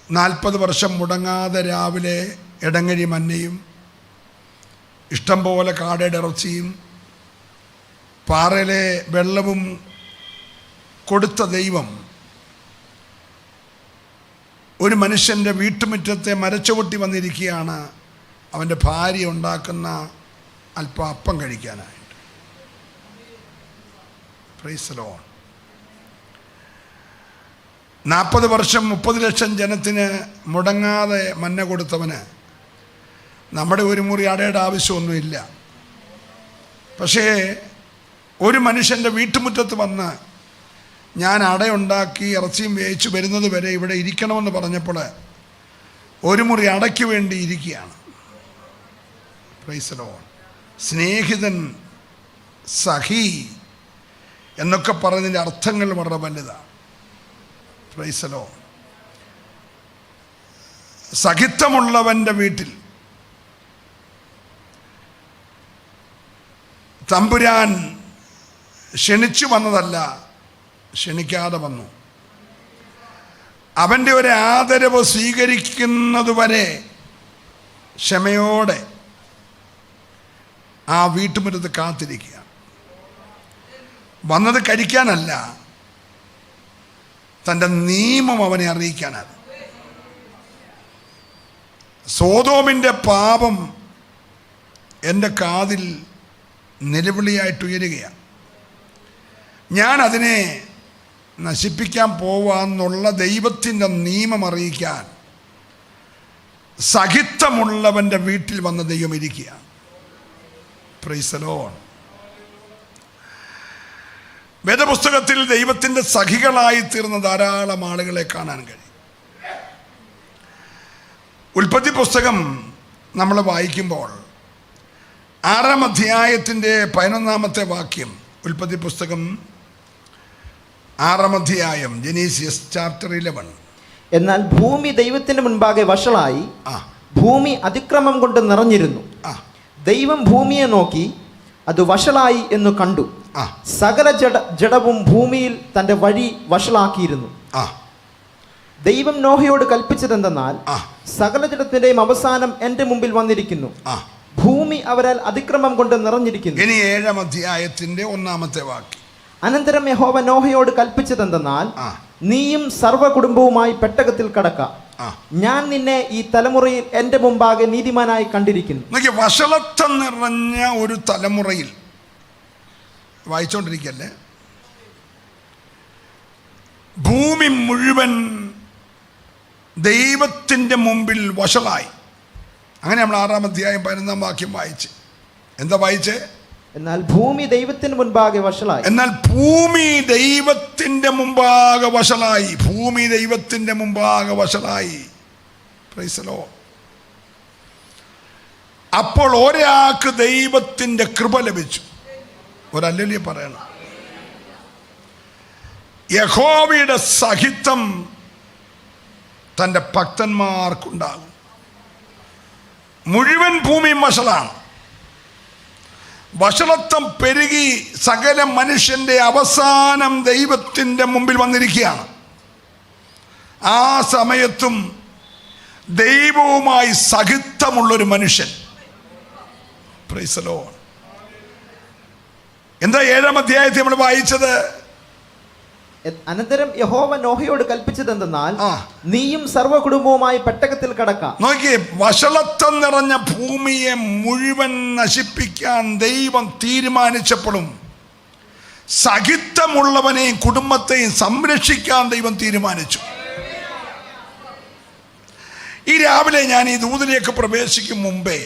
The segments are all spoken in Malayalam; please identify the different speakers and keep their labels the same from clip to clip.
Speaker 1: 40 വർഷം മുടങ്ങാതെ രാവിലെ ഇടങ്ങഴി മഞ്ഞയും ഇഷ്ടം പോലെ കാടയുടെ ഇറച്ചിയും പാറയിലെ വെള്ളവും കൊടുത്ത ദൈവം ഒരു മനുഷ്യൻ്റെ വീട്ടുമുറ്റത്തെ മരച്ചുവട്ടി വന്നിരിക്കുകയാണ് അവൻ്റെ ഭാര്യ ഉണ്ടാക്കുന്ന അല്പം അപ്പം കഴിക്കാനായിട്ട്. Price the Lord. 40 വർഷം 30 ലക്ഷം ജനത്തിന് മുടങ്ങാതെ മന്ന കൊടുത്തവന് നമ്മുടെ ഒരു മുറി അടയുടെ ആവശ്യമൊന്നുമില്ല. പക്ഷേ ഒരു മനുഷ്യൻ്റെ വീട്ടുമുറ്റത്ത് വന്ന് ഞാൻ അടയുണ്ടാക്കി ഇറച്ചിയും വേവിച്ച് വരുന്നത് വരെ ഇവിടെ ഇരിക്കണമെന്ന് പറഞ്ഞപ്പോൾ ഒരു മുറി അടയ്ക്ക് വേണ്ടി ഇരിക്കുകയാണ്. Price the Lord. സ്നേഹിതൻ, സഖി എന്നൊക്കെ പറഞ്ഞതിൻ്റെ അർത്ഥങ്ങൾ വളരെ വലുതാണ്. Price the Lord. സഖിത്വമുള്ളവൻ്റെ വീട്ടിൽ തമ്പുരാൻ ക്ഷണിച്ചു വന്നതല്ല, ക്ഷണിക്കാതെ വന്നു. അവൻ്റെ ഒരു ആദരവ് സ്വീകരിക്കുന്നതുവരെ ക്ഷമയോടെ ആ വീട്ടുമുറ്റത്ത് കാത്തിരിക്കുക. വന്നത് കഴിക്കാനല്ല, തൻ്റെ നിയമം അവനെ അറിയിക്കാനാണ്. സോദോമിൻ്റെ പാപം എൻ്റെ കാതിൽ നിലവിളിയായിട്ട് ഉയരുകയാണ്. ഞാൻ അതിനെ നശിപ്പിക്കാൻ പോവാന്നുള്ള ദൈവത്തിൻ്റെ നിയമം അറിയിക്കാൻ സഹിത്വമുള്ളവൻ്റെ വീട്ടിൽ വന്ന ദൈവം ഇരിക്കുകയാണ്. Price the Lord. വേദപുസ്തകത്തിൽ ദൈവത്തിൻ്റെ സഖികളായി തീർന്ന ധാരാളം ആളുകളെ കാണാൻ കഴിയും. ഉൽപ്പത്തി പുസ്തകം നമ്മൾ വായിക്കുമ്പോൾ 6-ാം അധ്യായത്തിൻ്റെ 11-ാമത്തെ വാക്യം, ഉൽപ്പത്തി പുസ്തകം 6-ാം അധ്യായം, ജെനീസിയസ് ചാപ്റ്റർ 11.
Speaker 2: എന്നാൽ ഭൂമി ദൈവത്തിന് മുൻപാകെ വഷളായി, ഭൂമി അതിക്രമം കൊണ്ട് നിറഞ്ഞിരുന്നു. ദൈവം ഭൂമിയെ നോക്കി, അത് വഷളായി എന്ന് കണ്ടു. സകല ജഡവും ഭൂമിയിൽ തൻ്റെ വഴി വഷളാക്കിയിരുന്നു. ദൈവം നോഹയോട് കൽപ്പിച്ചതെന്തെന്നാൽ, സകല ജഡത്തിന്റെയും അവസാനം എൻ്റെ മുമ്പിൽ വന്നിരിക്കുന്നു, ഭൂമി അവരാൽ അതിക്രമം കൊണ്ട് നിറഞ്ഞിരിക്കുന്നു.
Speaker 1: ഇനി 7-ാം അധ്യായത്തിന്റെ 1-ാമത്തെ വാക്യം.
Speaker 2: അനന്തരം യഹോവ നോഹയോട് കൽപ്പിച്ചതെന്തെന്നാൽ, നീയും സർവ്വ കുടുംബവുമായി പെട്ടകത്തിൽ കടക്ക, ഞാൻ നിന്നെ ഈ തലമുറയിൽ എൻ്റെ മുമ്പാകെ നീതിമാനായി കണ്ടിരിക്കുന്നു.
Speaker 1: വഷളത്വം നിറഞ്ഞ ഒരു തലമുറയിൽ വായിച്ചോണ്ടിരിക്കല്ലേ, ഭൂമി മുഴുവൻ ദൈവത്തിൻ്റെ മുമ്പിൽ വഷളായി. അങ്ങനെ നമ്മൾ 6-ാം അധ്യായം 11-ാം വാക്യം വായിച്ച് എന്താ വായിച്ചേ?
Speaker 2: എന്നാൽ ഭൂമി ദൈവത്തിന് മുൻപാകെ വഷളായി.
Speaker 1: എന്നാൽ ഭൂമി ദൈവത്തിൻ്റെ മുമ്പാകെ വഷളായി. ഭൂമി ദൈവത്തിൻ്റെ മുമ്പാകെ വഷളായി. Praise the Lord. അപ്പോൾ ഒരാൾക്ക് ദൈവത്തിൻ്റെ കൃപ ലഭിച്ചു. ഒരല്ലേലൂയ പറയണം. യഹോവയുടെ സഹിത്വം തൻ്റെ ഭക്തന്മാർക്കുണ്ടാകും. മുഴുവൻ ഭൂമിയും വഷളാണ്. വഷളത്വം പെരുകി സകല മനുഷ്യൻ്റെ അവസാനം ദൈവത്തിൻ്റെ മുമ്പിൽ വന്നിരിക്കുകയാണ്. ആ സമയത്തും ദൈവവുമായി സഹിത്വമുള്ളൊരു മനുഷ്യൻ. Price the Lord. എന്താ 7-ാം അധ്യായത്തിൽ നമ്മൾ വായിച്ചത്?
Speaker 2: അനന്തരം യഹോവ നോഹയോട് കൽപ്പിച്ചതെന്തെന്നാൽ, നീയും സർവ്വ കുടുംബവുമായി പെട്ടകത്തിൽ കടക്ക.
Speaker 1: നോക്കിയേ, വഷളത്വം നിറഞ്ഞ ഭൂമിയെ മുഴുവൻ നശിപ്പിക്കാൻ ദൈവം തീരുമാനിച്ചപ്പോഴും സഹിത്വമുള്ളവനെയും കുടുംബത്തെയും സംരക്ഷിക്കാൻ ദൈവം തീരുമാനിച്ചു. ഈ രാവിലെ ഞാൻ ഈ ദൂതിലേക്ക് പ്രവേശിക്കും മുമ്പേ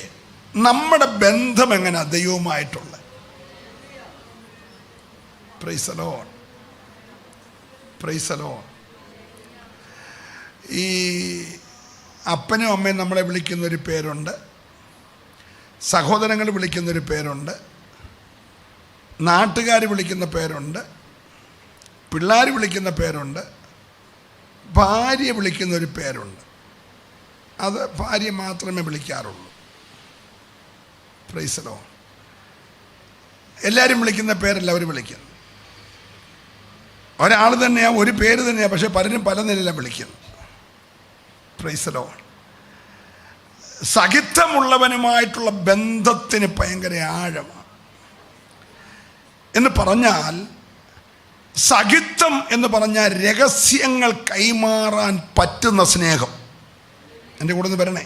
Speaker 1: നമ്മുടെ ബന്ധം എങ്ങനെ ദൈവവുമായിട്ടുള്ള? Price the Lord. Price the Lord. ഈ അപ്പനും അമ്മയും നമ്മളെ വിളിക്കുന്നൊരു പേരുണ്ട്, സഹോദരങ്ങൾ വിളിക്കുന്നൊരു പേരുണ്ട്, നാട്ടുകാർ വിളിക്കുന്ന പേരുണ്ട്, പിള്ളേർ വിളിക്കുന്ന പേരുണ്ട്, ഭാര്യ വിളിക്കുന്നൊരു പേരുണ്ട്. അത് ഭാര്യ മാത്രമേ വിളിക്കാറുള്ളൂ. Price the Lord. എല്ലാവരും വിളിക്കുന്ന പേരല്ല അവർ വിളിക്കുന്നത്. ഒരാൾ തന്നെയാണ്, ഒരു പേര് തന്നെയാണ്, പക്ഷെ പലരും പല നിലയിലാണ് വിളിക്കുന്നത്. Price the Lord. സഹിത്വമുള്ളവനുമായിട്ടുള്ള ബന്ധത്തിന് ഭയങ്കര ആഴമാണ് എന്ന് പറഞ്ഞാൽ, സഹിത്വം എന്ന് പറഞ്ഞാൽ രഹസ്യങ്ങൾ കൈമാറാൻ പറ്റുന്ന സ്നേഹം. എൻ്റെ കൂടെ ഒന്ന് വരണേ.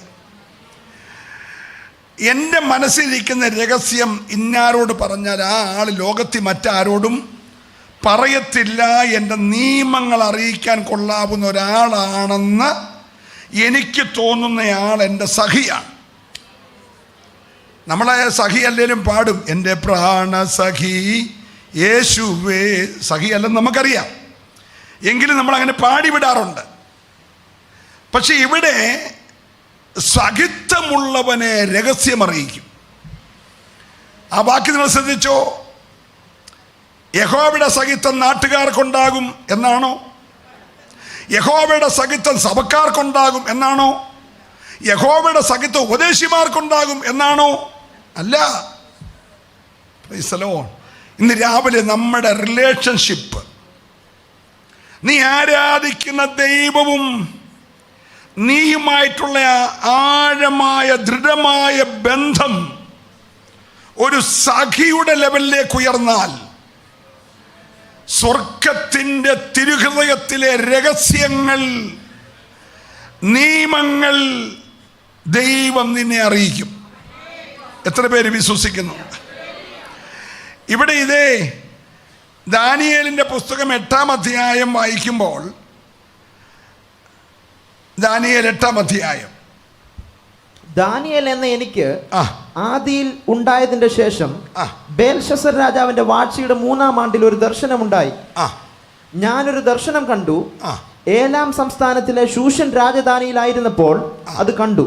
Speaker 1: എൻ്റെ മനസ്സിലിരിക്കുന്ന രഹസ്യം ഇന്നാരോട് പറഞ്ഞാൽ ആ ആൾ ലോകത്തിൽ മറ്റാരോടും പറയത്തില്ല. എൻ്റെ നിയമങ്ങൾ അറിയിക്കാൻ കൊള്ളാവുന്ന ഒരാളാണെന്ന് എനിക്ക് തോന്നുന്നയാൾ എൻ്റെ സഖിയാണ്. നമ്മളെ സഖി അല്ലേലും പാടും, എൻ്റെ പ്രാണസഖി യേശുവേ. സഖി അല്ലെന്ന് നമുക്കറിയാം, എങ്കിലും നമ്മളങ്ങനെ പാടിവിടാറുണ്ട്. പക്ഷെ ഇവിടെ സഹിത്വമുള്ളവനെ രഹസ്യമറിയിക്കും. ആ വാക്ക് നിങ്ങൾ ശ്രദ്ധിച്ചോ? യഹോവയുടെ സഹിത്വം നാട്ടുകാർക്കുണ്ടാകും എന്നാണോ? യഹോവയുടെ സഹിത്വം സഭക്കാർക്കുണ്ടാകും എന്നാണോ? യഹോവയുടെ സഹിത്വം ഉപദേശിമാർക്കുണ്ടാകും എന്നാണോ? അല്ല. Price the Lord. ഇന്ന് രാവിലെ നമ്മുടെ റിലേഷൻഷിപ്പ്, നീ ആരാധിക്കുന്ന ദൈവവും നീയുമായിട്ടുള്ള ആഴമായ ദൃഢമായ ബന്ധം ഒരു സഖിയുടെ ലെവലിലേക്ക് ഉയർന്നാൽ, സ്വർഗത്തിൻ്റെ തിരുഹൃദയത്തിലെ രഹസ്യങ്ങൾ, നിയമങ്ങൾ ദൈവം നിന്നെ അറിയിക്കും. എത്ര പേര് വിശ്വസിക്കുന്നു? ഇവിടെ ഇതേ ദാനിയേലിൻ്റെ പുസ്തകം 8-ാം അധ്യായം വായിക്കുമ്പോൾ, ദാനിയേൽ 8-ാം അധ്യായം,
Speaker 2: ദാനിയേൽ എന്ന എനിക്ക് ആദിയിൽ ഉണ്ടായതിന്റെ ശേഷം ബേൽശസ്സർ രാജാവിന്റെ വാഴ്ചയുടെ 3-ാം ആണ്ടിൽ ഒരു ദർശനമുണ്ടായി. ഞാനൊരു ദർശനം കണ്ടു. ഏലാം സംസ്ഥാനത്തിലെ ശൂഷൻ രാജധാനിയിലായിരുന്നപ്പോൾ അത് കണ്ടു.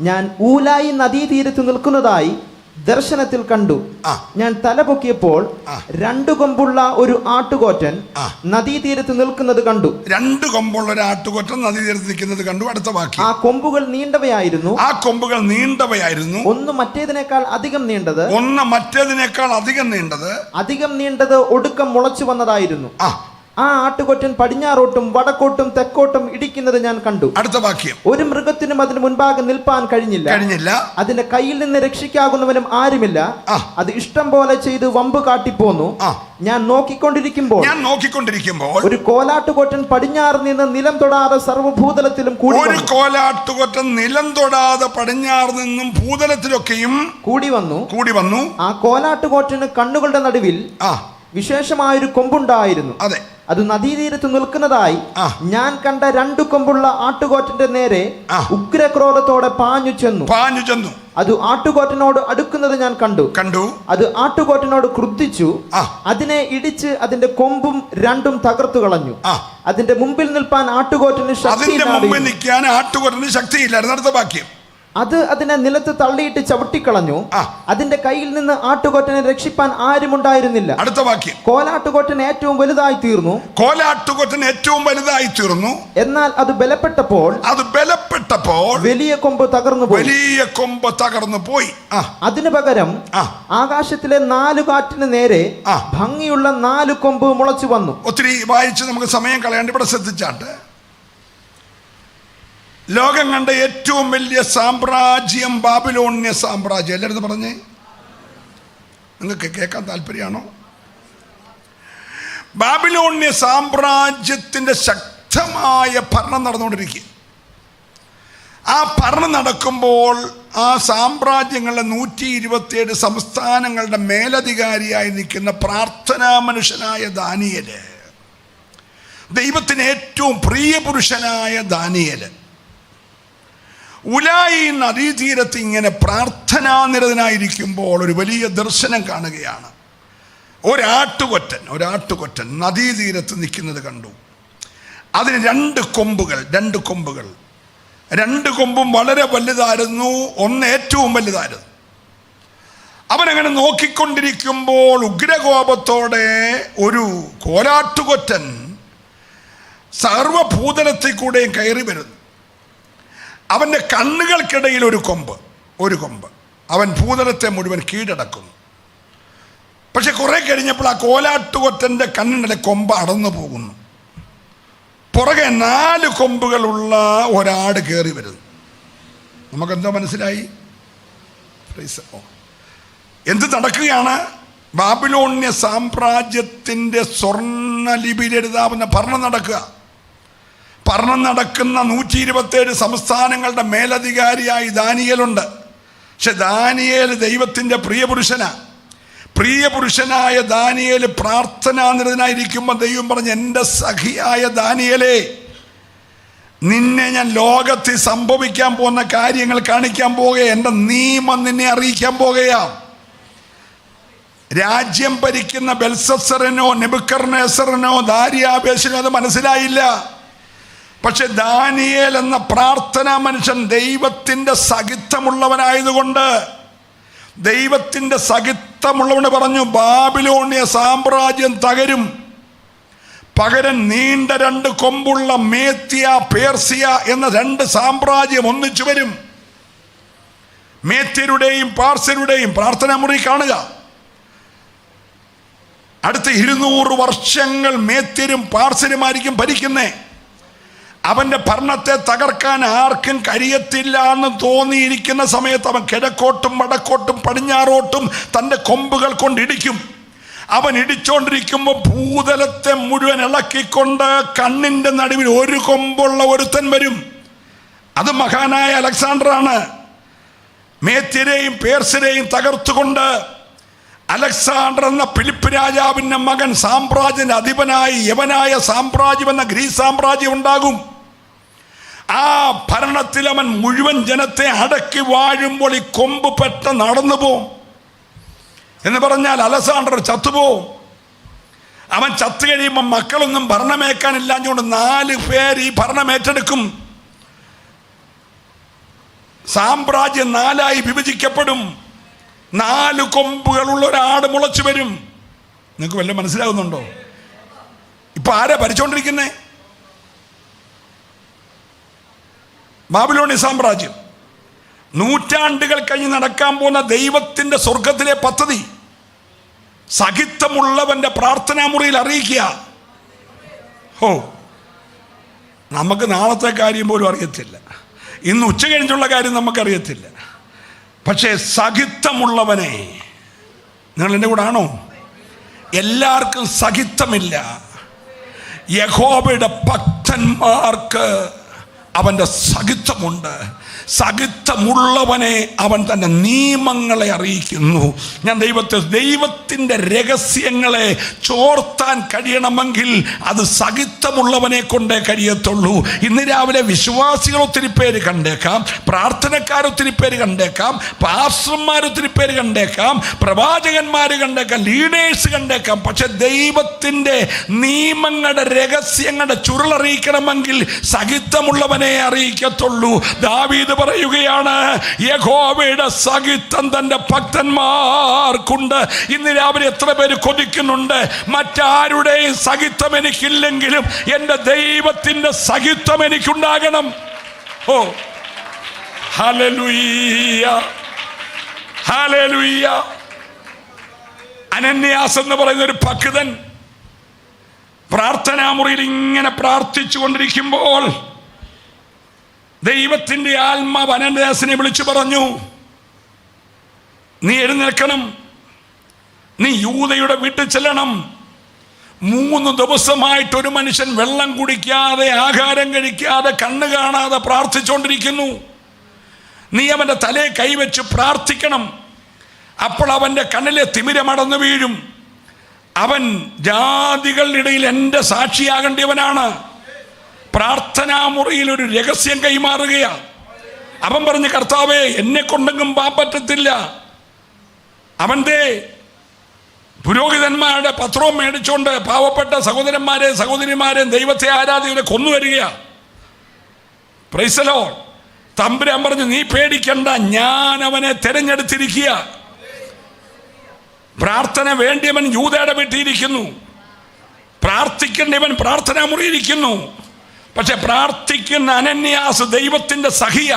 Speaker 2: ഞാൻ ഊലായി നദീതീരത്ത് നിൽക്കുന്നതായി ദർശനത്തിൽ കണ്ടു. ഞാൻ തലപൊക്കിയപ്പോൾ 2 കൊമ്പുള്ള ഒരു ആട്ടുകൊറ്റൻ നദീതീരത്ത് നിൽക്കുന്നത് കണ്ടു.
Speaker 1: 2 കൊമ്പുള്ള ഒരു ആട്ടുകൊറ്റൻ നദീതീരത്ത് നിൽക്കുന്നത് കണ്ടു. അടുത്ത വാക്യം.
Speaker 2: ആ കൊമ്പുകൾ നീണ്ടവയായിരുന്നു.
Speaker 1: ആ കൊമ്പുകൾ നീണ്ടവയായിരുന്നു.
Speaker 2: ഒന്ന് മറ്റേതിനേക്കാൾ അധികം നീണ്ടത്. അധികം നീണ്ടത് ഒടുക്കം മുളച്ചു വന്നതായിരുന്നു. ആ ആട്ടുകൊറ്റൻ പടിഞ്ഞാറോട്ടും വടക്കോട്ടും തെക്കോട്ടും ഇടിക്കുന്നത് ഞാൻ കണ്ടു.
Speaker 1: അടുത്ത വാക്യം.
Speaker 2: ഒരു മൃഗത്തിനും അതിന് മുൻപാകെ നിൽപ്പാൻ കഴിഞ്ഞില്ല. അതിന്റെ കയ്യിൽ നിന്ന് രക്ഷിക്കാകുന്നവനും ആരുമില്ല. അത് ഇഷ്ടം പോലെ ചെയ്ത് വമ്പ് കാട്ടിപ്പോന്നു. ഞാൻ നോക്കിക്കൊണ്ടിരിക്കുമ്പോൾ ഒരു കോലാട്ടുകൊറ്റൻ പടിഞ്ഞാറ് നിന്ന് നിലം തൊടാതെ സർവ്വഭൂതലത്തിലും
Speaker 1: പടിഞ്ഞാറ് നിന്നും ഭൂതലത്തിലൊക്കെയും കൂടി വന്നു.
Speaker 2: ആ കോലാട്ടുകൊറ്റന് കണ്ണുകളുടെ നടുവിൽ വിശേഷമായൊരു കൊമ്പുണ്ടായിരുന്നു.
Speaker 1: അതെ,
Speaker 2: അത് നദീതീരത്ത് നിൽക്കുന്നതായി ഞാൻ കണ്ട 2 കൊമ്പുള്ള ആട്ടുകൊറ്റന്റെ നേരെ ഉഗ്രക്രോധത്തോടെ പാഞ്ഞു ചെന്നു. അത് ആട്ടുകൊറ്റനോട് അടുക്കുന്നത് ഞാൻ കണ്ടു. അത് ആട്ടുകൊറ്റനോട് ക്രുദ്ധിച്ചു. അതിനെ ഇടിച്ച് അതിന്റെ കൊമ്പും 2ഉം തകർത്തു കളഞ്ഞു. അതിന്റെ മുമ്പിൽ നിൽപ്പാൻ ആട്ടുകൊറ്റന്
Speaker 1: ശക്തിയില്ലായിരുന്നു. അടുത്ത വാക്യം.
Speaker 2: അത് അതിനെ നിലത്ത് തള്ളിയിട്ട് ചവിട്ടിക്കളഞ്ഞു. അതിന്റെ കയ്യിൽ നിന്ന് ആട്ടുകൊറ്റനെ രക്ഷിപ്പാൻ ആരുമുണ്ടായിരുന്നില്ല.
Speaker 1: അടുത്ത വാക്യം.
Speaker 2: കോലാട്ടുകൊറ്റൻ ഏറ്റവും വലുതായി തീർന്നു. എന്നാൽ അത് ബലപ്പെട്ടപ്പോൾ വലിയ കൊമ്പ് തകർന്നു പോയി. അതിനു പകരം ആകാശത്തിലെ 4 കാറ്റിന് നേരെ ഭംഗിയുള്ള 4 കൊമ്പ് മുളച്ചു വന്നു.
Speaker 1: ഒത്തിരി വായിച്ച് നമുക്ക് സമയം കളയാണ്ട് ഇവിടെ ശ്രദ്ധിച്ചാട്ട്, ലോകം കണ്ട ഏറ്റവും വലിയ സാമ്രാജ്യം ബാബിലോണിയ സാമ്രാജ്യം. എല്ലാവരും പറഞ്ഞേ, നിങ്ങൾക്ക് കേൾക്കാൻ താല്പര്യമാണോ? ബാബിലോണിയ സാമ്രാജ്യത്തിൻ്റെ ശക്തമായ ഭരണം നടന്നുകൊണ്ടിരിക്കുക. ആ ഭരണം നടക്കുമ്പോൾ ആ സാമ്രാജ്യങ്ങളിലെ 127 സംസ്ഥാനങ്ങളുടെ മേലധികാരിയായി നിൽക്കുന്ന പ്രാർത്ഥനാ മനുഷ്യനായ ദാനിയേല്, ദൈവത്തിന് ഏറ്റവും പ്രിയപുരുഷനായ ദാനിയേല്, ഉലായി നദീതീരത്ത് ഇങ്ങനെ പ്രാർത്ഥനാനിരതനായിരിക്കുമ്പോൾ ഒരു വലിയ ദർശനം കാണുകയാണ്. ഒരാട്ടുകൊറ്റൻ നദീതീരത്ത് നിൽക്കുന്നത് കണ്ടു. അതിന് 2 കൊമ്പുകൾ. 2 കൊമ്പും വളരെ വലുതായിരുന്നു. ഒന്ന് ഏറ്റവും വലുതായിരുന്നു. അവനങ്ങനെ നോക്കിക്കൊണ്ടിരിക്കുമ്പോൾ ഉഗ്രകോപത്തോടെ ഒരു കോലാട്ടുകൊറ്റൻ സർവഭൂതലത്തിൽ കൂടെയും കയറി വരുന്നു. അവൻ്റെ കണ്ണുകൾക്കിടയിൽ ഒരു കൊമ്പ്. അവൻ ഭൂതലത്തെ മുഴുവൻ കീഴടക്കുന്നു. പക്ഷെ കുറെ കഴിഞ്ഞപ്പോൾ ആ കോലാട്ടുകൊറ്റൻ്റെ കണ്ണിലെ കൊമ്പ് അടന്നു പുറകെ 4 കൊമ്പുകളുള്ള ഒരാട് കയറി വരുന്നു. നമുക്കെന്തോ മനസ്സിലായി? എന്ത് നടക്കുകയാണ്? ബാബിലോണ്യ സാമ്രാജ്യത്തിൻ്റെ സ്വർണ്ണലിപിയിൽ എഴുതാവുന്ന ഭരണം നടക്കുക. ഭരണം നടക്കുന്ന 127 സംസ്ഥാനങ്ങളുടെ മേലധികാരിയായി ദാനിയേലുണ്ട്. പക്ഷെ ദാനിയേൽ ദൈവത്തിൻ്റെ പ്രിയപുരുഷനായ ദാനിയേൽ പ്രാർത്ഥനാനിരതനായിരിക്കുമ്പോൾ ദൈവം പറഞ്ഞു, എൻ്റെ സഖിയായ ദാനിയേലേ, നിന്നെ ഞാൻ ലോകത്തിൽ സംഭവിക്കാൻ പോകുന്ന കാര്യങ്ങൾ കാണിക്കാൻ പോകുകയാണ്. എൻ്റെ നിയമം നിന്നെ അറിയിക്കാൻ പോകുകയാണ്. രാജ്യം ഭരിക്കുന്ന ബെൽസസ്സറിനോ നെബൂഖദ്നേസറിനോ ദാരിയാവേശിനോ അത് മനസ്സിലായില്ല. പക്ഷെ ദാനിയേൽ എന്ന പ്രാർത്ഥനാ മനുഷ്യൻ ദൈവത്തിൻ്റെ സഹിത്വമുള്ളവനായതുകൊണ്ട് ദൈവത്തിൻ്റെ പറഞ്ഞു, ബാബിലോണ്യ സാമ്രാജ്യം തകരും, പകരം നീണ്ട 2 കൊമ്പുള്ള മേത്യ പേർസിയ എന്ന 2 സാമ്രാജ്യം ഒന്നിച്ചു വരും. മേത്യരുടെയും പാർസ്യരുടെയും പ്രാർത്ഥനാ മുറി കാണുക. അടുത്ത 200 വർഷങ്ങൾ മേത്യരും പാർസ്യരുമായിരിക്കും ഭരിക്കുന്നേ. അവൻ്റെ ഭരണത്തെ തകർക്കാൻ ആർക്കും കഴിയത്തില്ല എന്ന് തോന്നിയിരിക്കുന്ന സമയത്ത് അവൻ കിഴക്കോട്ടും വടക്കോട്ടും പടിഞ്ഞാറോട്ടും തൻ്റെ കൊമ്പുകൾ കൊണ്ടിടിക്കും. അവൻ ഇടിച്ചോണ്ടിരിക്കുമ്പോൾ ഭൂതലത്തെ മുഴുവൻ ഇളക്കിക്കൊണ്ട് കണ്ണിൻ്റെ നടുവിൽ 1 കൊമ്പുള്ള ഒരുത്തൻ വരും. അത് മഹാനായ അലക്സാണ്ടറാണ്. മേത്യരെയും പേർസ്യരെയും തകർത്തുകൊണ്ട് അലക്സാണ്ടർ എന്ന ഫിലിപ്പ് രാജാവിൻ്റെ മകൻ സാമ്രാജ്യത്തിൻ്റെ അധിപനായി യവനായ സാമ്രാജ്യം എന്ന ഗ്രീസ് സാമ്രാജ്യം ഉണ്ടാകും. ആ ഭരണത്തിൽ അവൻ മുഴുവൻ ജനത്തെ അടക്കി വാഴുമ്പോൾ ഈ കൊമ്പ് പെട്ടെന്ന് നടന്നു പോവും. എന്ന് പറഞ്ഞാൽ അലക്സാണ്ടർ ചത്തുപോവും. അവൻ ചത്തു കഴിയുമ്പോൾ മക്കളൊന്നും ഭരണമേക്കാനില്ലാഞ്ഞുകൊണ്ട് 4 പേര് ഈ ഭരണം ഏറ്റെടുക്കും. സാമ്രാജ്യം 4ആയി വിഭജിക്കപ്പെടും. 4 കൊമ്പുകളുള്ള ഒരാട് മുളച്ചു വരും. നിങ്ങൾക്ക് വല്ലതും മനസ്സിലാകുന്നുണ്ടോ? ഇപ്പൊ ആരാ ഭരിച്ചുകൊണ്ടിരിക്കുന്നേ? ബാബിലോണി സാമ്രാജ്യം. നൂറ്റാണ്ടുകൾ കഴിഞ്ഞ് നടക്കാൻ പോകുന്ന ദൈവത്തിൻ്റെ സ്വർഗത്തിലെ പദ്ധതി സഹിത്വമുള്ളവൻ്റെ പ്രാർത്ഥനാ മുറിയിൽ അറിയിക്കുക. നമുക്ക് നാളത്തെ കാര്യം പോലും അറിയത്തില്ല, ഇന്ന് ഉച്ച കഴിഞ്ഞുള്ള കാര്യം നമുക്കറിയത്തില്ല. പക്ഷേ സഹിത്വമുള്ളവനെ, നിങ്ങൾ എൻ്റെ കൂടെ ആണോ? എല്ലാവർക്കും സഹിത്വമില്ല. യഹോവയുടെ ഭക്തന്മാർക്ക് അവൻ്റെ സഹിത്വമുണ്ട്. സഹിത്വമുള്ളവനെ അവൻ തൻ്റെ നിയമങ്ങളെ അറിയിക്കുന്നു. ഞാൻ ദൈവത്തിൻ്റെ രഹസ്യങ്ങളെ ചോർത്താൻ കഴിയണമെങ്കിൽ അത് സഹിത്വമുള്ളവനെ കൊണ്ടേ കഴിയത്തുള്ളൂ. ഇന്ന് രാവിലെ വിശ്വാസികൾ ഒത്തിരി പേര് കണ്ടേക്കാം, പ്രാർത്ഥനക്കാരൊത്തിരി പേര് കണ്ടേക്കാം, പാസ്റ്റർമാരൊത്തിരി പേര് കണ്ടേക്കാം, പ്രവാചകന്മാർ കണ്ടേക്കാം, ലീഡേഴ്സ് കണ്ടേക്കാം. പക്ഷെ ദൈവത്തിൻ്റെ നിയമങ്ങളുടെ രഹസ്യങ്ങളുടെ ചുരുളറിയിക്കണമെങ്കിൽ സഹിത്വമുള്ളവനെ അറിയിക്കത്തുള്ളൂ. ദാവീദ് പറയുകയാണ്, യഹോവയുടെ സഹിത്വം തന്റെ ഭക്തന്മാർക്കുണ്ട്. ഇന്ന് രാവിലെ എത്ര പേര് കൊതിക്കുന്നുണ്ട്, മറ്റാരുടെയും സഹിത്വം എനിക്കില്ലെങ്കിലും എൻ്റെ ദൈവത്തിൻ്റെ സഹിത്വം എനിക്കുണ്ടാകണം. Hallelujah, hallelujah. അനന്യാസ് എന്ന് പറയുന്ന ഒരു ഭക്തൻ പ്രാർത്ഥനാ മുറിയിൽ ഇങ്ങനെ പ്രാർത്ഥിച്ചു കൊണ്ടിരിക്കുമ്പോൾ ദൈവത്തിൻ്റെ ആത്മാവ് അനന്യാസിനെ വിളിച്ചു പറഞ്ഞു, നീ എഴുന്നേൽക്കണം, നീ യൂദയുടെ വീട്ടിൽ ചെല്ലണം. 3 ദിവസമായിട്ട് ഒരു മനുഷ്യൻ വെള്ളം കുടിക്കാതെ ആഹാരം കഴിക്കാതെ കണ്ണ് കാണാതെ പ്രാർത്ഥിച്ചുകൊണ്ടിരിക്കുന്നു. നീ അവൻ്റെ തലയെ കൈവച്ച് പ്രാർത്ഥിക്കണം. അപ്പോൾ അവൻ്റെ കണ്ണിലെ തിമിരമടന്നു വീഴും. അവൻ ജാതികളുടെ ഇടയിൽ എൻ്റെ സാക്ഷിയാകേണ്ടവനാണ്. പ്രാർത്ഥനാ മുറിയിൽ ഒരു രഹസ്യം കൈമാറുകയാണ്. അവൻ പറഞ്ഞു, കർത്താവേ, എന്നെ കൊണ്ടെങ്കിലും പറ്റത്തില്ല. അവൻ്റെ പുരോഹിതന്മാരുടെ പത്രവും മേടിച്ചുകൊണ്ട് പാവപ്പെട്ട സഹോദരന്മാരെ സഹോദരിമാരെ ദൈവത്തെ ആരാധികളെ കൊന്നുവരികയാണ്. Praise the Lord. തമ്പുരാൻ പറഞ്ഞു, നീ പേടിക്കണ്ട, ഞാൻ അവനെ തിരഞ്ഞെടുത്തിരിക്കുക. പ്രാർത്ഥന വേണ്ടിയവൻ യൂദയുടെ വീട്ടിയിരിക്കുന്നു, പ്രാർത്ഥിക്കേണ്ടവൻ പ്രാർത്ഥനാ മുറിയിരിക്കുന്നു. പക്ഷെ പ്രാർത്ഥിക്കുന്ന അനന്യാസ് ദൈവത്തിൻ്റെ സഖിയ.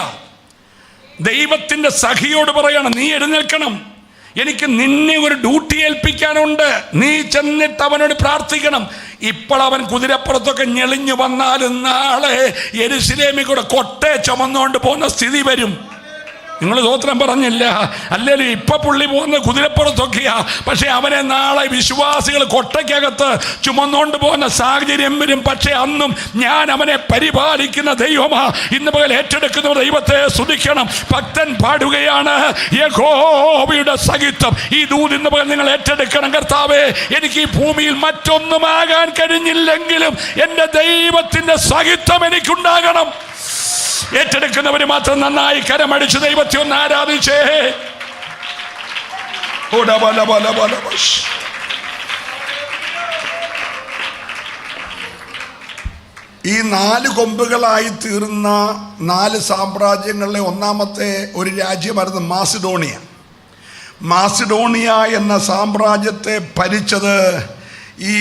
Speaker 1: ദൈവത്തിൻ്റെ സഖിയോട് പറയണം, നീ എഴുന്നേൽക്കണം, എനിക്ക് നിന്നെ ഒരു ഡ്യൂട്ടി ഏൽപ്പിക്കാനുണ്ട്. നീ ചെന്നിട്ട് അവനോട് പ്രാർത്ഥിക്കണം. ഇപ്പോൾ അവൻ കുതിരപ്പുറത്തൊക്കെ ഞെളിഞ്ഞു വന്നാലും നാളെ യെരൂശലേമിൽ കൂടെ കൊട്ടയെ ചുമന്നുകൊണ്ട് പോകുന്ന സ്ഥിതി വരും. നിങ്ങൾ സ്തോത്രം പറഞ്ഞില്ല. അല്ലെങ്കിൽ ഇപ്പൊ പുള്ളി പോകുന്ന കുതിരപ്പുറത്തൊക്കെയാ, പക്ഷെ അവനെ നാളെ വിശ്വാസികൾ കൊട്ടയ്ക്കകത്ത് ചുമന്നുകൊണ്ട് പോകുന്ന സാഹചര്യം വരും. പക്ഷെ അന്നും ഞാൻ അവനെ പരിപാലിക്കുന്ന ദൈവമാ. ഇന്ന് പകൽ ഏറ്റെടുക്കുന്ന ദൈവത്തെ സ്തുതിക്കണം. ഭക്തൻ പാടുകയാണ്, യഹോവയുടെ സഹിത്വം. ഈ ദൂത് ഇന്ന് പകൽ നിങ്ങൾ ഏറ്റെടുക്കണം. കർത്താവേ, എനിക്ക് ഈ ഭൂമിയിൽ മറ്റൊന്നുമാകാൻ കഴിഞ്ഞില്ലെങ്കിലും എൻ്റെ ദൈവത്തിൻ്റെ സഹിത്വം എനിക്കുണ്ടാകണം. ഏറ്റെടുക്കുന്നവര് മാത്രം നന്നായി കരമടിച്ച് ദൈവത്തെ ഒന്ന് ആരാധിച്ചേ. ഈ 4 കൊമ്പുകളായി തീർന്ന 4 സാമ്രാജ്യങ്ങളിലെ ഒന്നാമത്തെ ഒരു രാജ്യമായിരുന്നു മാസിഡോണിയ. മാസിഡോണിയ എന്ന സാമ്രാജ്യത്തെ ഭരിച്ചത് ഈ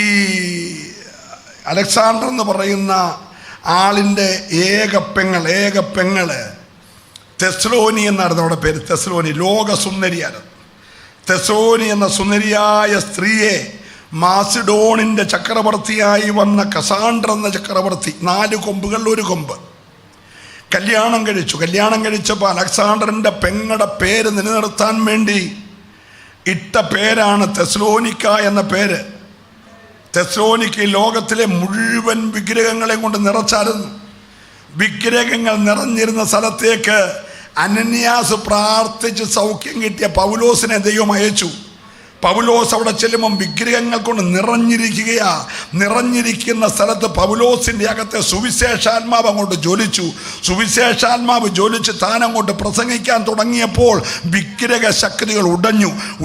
Speaker 1: അലക്സാണ്ടർ എന്ന് പറയുന്ന ആളിൻ്റെ ഏക പെങ്ങള് തെസ്സലോനി എന്നായിരുന്നു അവിടെ പേര്. തെസ്സലോനി ലോക സുന്ദരിയാണ്. തെസ്സലോനി എന്ന സുന്ദരിയായ സ്ത്രീയെ മാസിഡോണിൻ്റെ ചക്രവർത്തിയായി വന്ന കസാൻഡർ എന്ന ചക്രവർത്തി 4 കൊമ്പുകളിൽ 1 കൊമ്പ് കല്യാണം കഴിച്ചു. കല്യാണം കഴിച്ചപ്പോൾ അലക്സാണ്ടറിൻ്റെ പെങ്ങളുടെ പേര് നിലനിർത്താൻ വേണ്ടി ഇട്ട പേരാണ് തെസ്സലോനിക്ക എന്ന പേര്. തെസ്സലോനിക്ക ലോകത്തിലെ മുഴുവൻ വിഗ്രഹങ്ങളെയും കൊണ്ട് നിറച്ചായിരുന്നു. വിഗ്രഹങ്ങൾ നിറഞ്ഞിരുന്ന സ്ഥലത്തേക്ക് അനന്യാസ് പ്രാർത്ഥിച്ച് സൗഖ്യം കിട്ടിയ പൗലോസിനെ ദൈവം അയച്ചു. പൗലോസ് അവിടെ ചെല്ലുമ്പം വിഗ്രഹങ്ങൾ കൊണ്ട് നിറഞ്ഞിരിക്കുന്ന സ്ഥലത്ത് പൗലോസിൻ്റെ അകത്തെ സുവിശേഷാത്മാവ് അങ്ങോട്ട് ജ്വലിച്ചു. സുവിശേഷാത്മാവ് ജ്വലിച്ച് താൻ അങ്ങോട്ട് പ്രസംഗിക്കാൻ തുടങ്ങിയപ്പോൾ വിഗ്രഹ ശക്തികൾ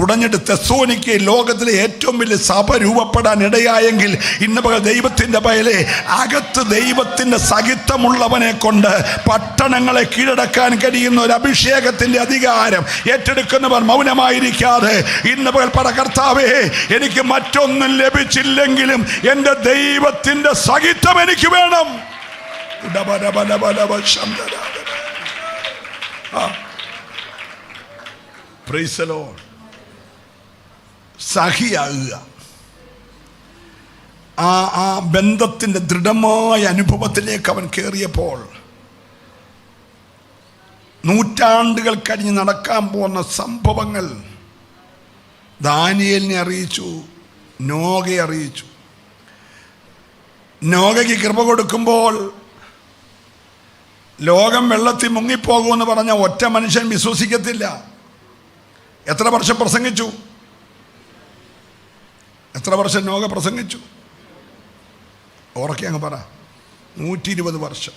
Speaker 1: ഉടഞ്ഞിട്ട് തെസ്സലോനിക്ക ലോകത്തിലെ ഏറ്റവും വലിയ സഭ രൂപപ്പെടാൻ ഇടയായെങ്കിൽ ഇന്ന് പകൽ ദൈവത്തിൻ്റെ പകലെ അകത്ത് ദൈവത്തിൻ്റെ സഹിത്വമുള്ളവനെ കൊണ്ട് പട്ടണങ്ങളെ കീഴടക്കാൻ കഴിയുന്ന ഒരു അഭിഷേകത്തിൻ്റെ അധികാരം ഏറ്റെടുക്കുന്നവർ മൗനമായിരിക്കാതെ ഇന്ന് പകൽ കർത്താവേ, എനിക്ക് മറ്റൊന്നും ലഭിച്ചില്ലെങ്കിലും എൻ്റെ ദൈവത്തിൻ്റെ സഹിത്വം എനിക്ക് വേണം. സഹിയാകുക. ആ ബന്ധത്തിൻ്റെ ദൃഢമായ അനുഭവത്തിലേക്ക് അവൻ കയറിയപ്പോൾ നൂറ്റാണ്ടുകൾ കഴിഞ്ഞ് നടക്കാൻ പോകുന്ന സംഭവങ്ങൾ ദാനിയേലിനെ അറിയിച്ചു, നോഗയെ അറിയിച്ചു. നോഗയ്ക്ക് കൃപ കൊടുക്കുമ്പോൾ ലോകം വെള്ളത്തിൽ മുങ്ങിപ്പോകുമെന്ന് പറഞ്ഞ ഒറ്റ മനുഷ്യൻ വിശ്വസിക്കത്തില്ല. എത്ര വർഷം പ്രസംഗിച്ചു? എത്ര വർഷം നോഗ പ്രസംഗിച്ചു? ഉറക്കെ അങ്ങ് പറ. 120 വർഷം.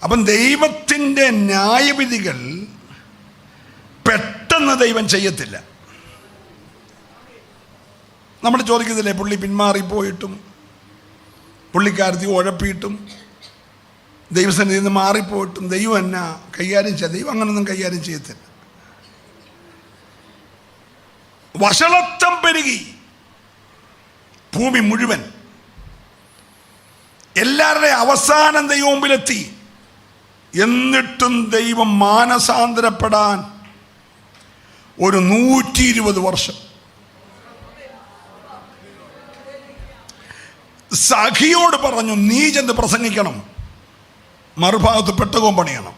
Speaker 1: അപ്പം ദൈവത്തിൻ്റെ ന്യായവിധികൾ പെട്ടെന്ന് ദൈവം ചെയ്യത്തില്ല. നമ്മൾ ചോദിക്കുന്നില്ലേ, പുള്ളി പിന്മാറിപ്പോയിട്ടും പുള്ളിക്കാരത്തി ഉഴപ്പിയിട്ടും ദൈവസന്നിധിയിൽ നിന്ന് മാറിപ്പോയിട്ടും ദൈവം എന്നാ കൈകാര്യം ചെയ്യുക? ദൈവം അങ്ങനൊന്നും കൈകാര്യം ചെയ്യത്തില്ല. വഷളത്വം പെരുകി ഭൂമി മുഴുവൻ. എല്ലാവരുടെയും അവസാനം ദൈവം മുമ്പിലെത്തി. എന്നിട്ടും ദൈവം മാനസാന്തരപ്പെടാൻ ഒരു 120 വർഷം. സഖിയോട് പറഞ്ഞു, നീ ചെന്ന് പ്രസംഗിക്കണം, മറുഭാഗത്ത് പെട്ടകവും പണിയണം.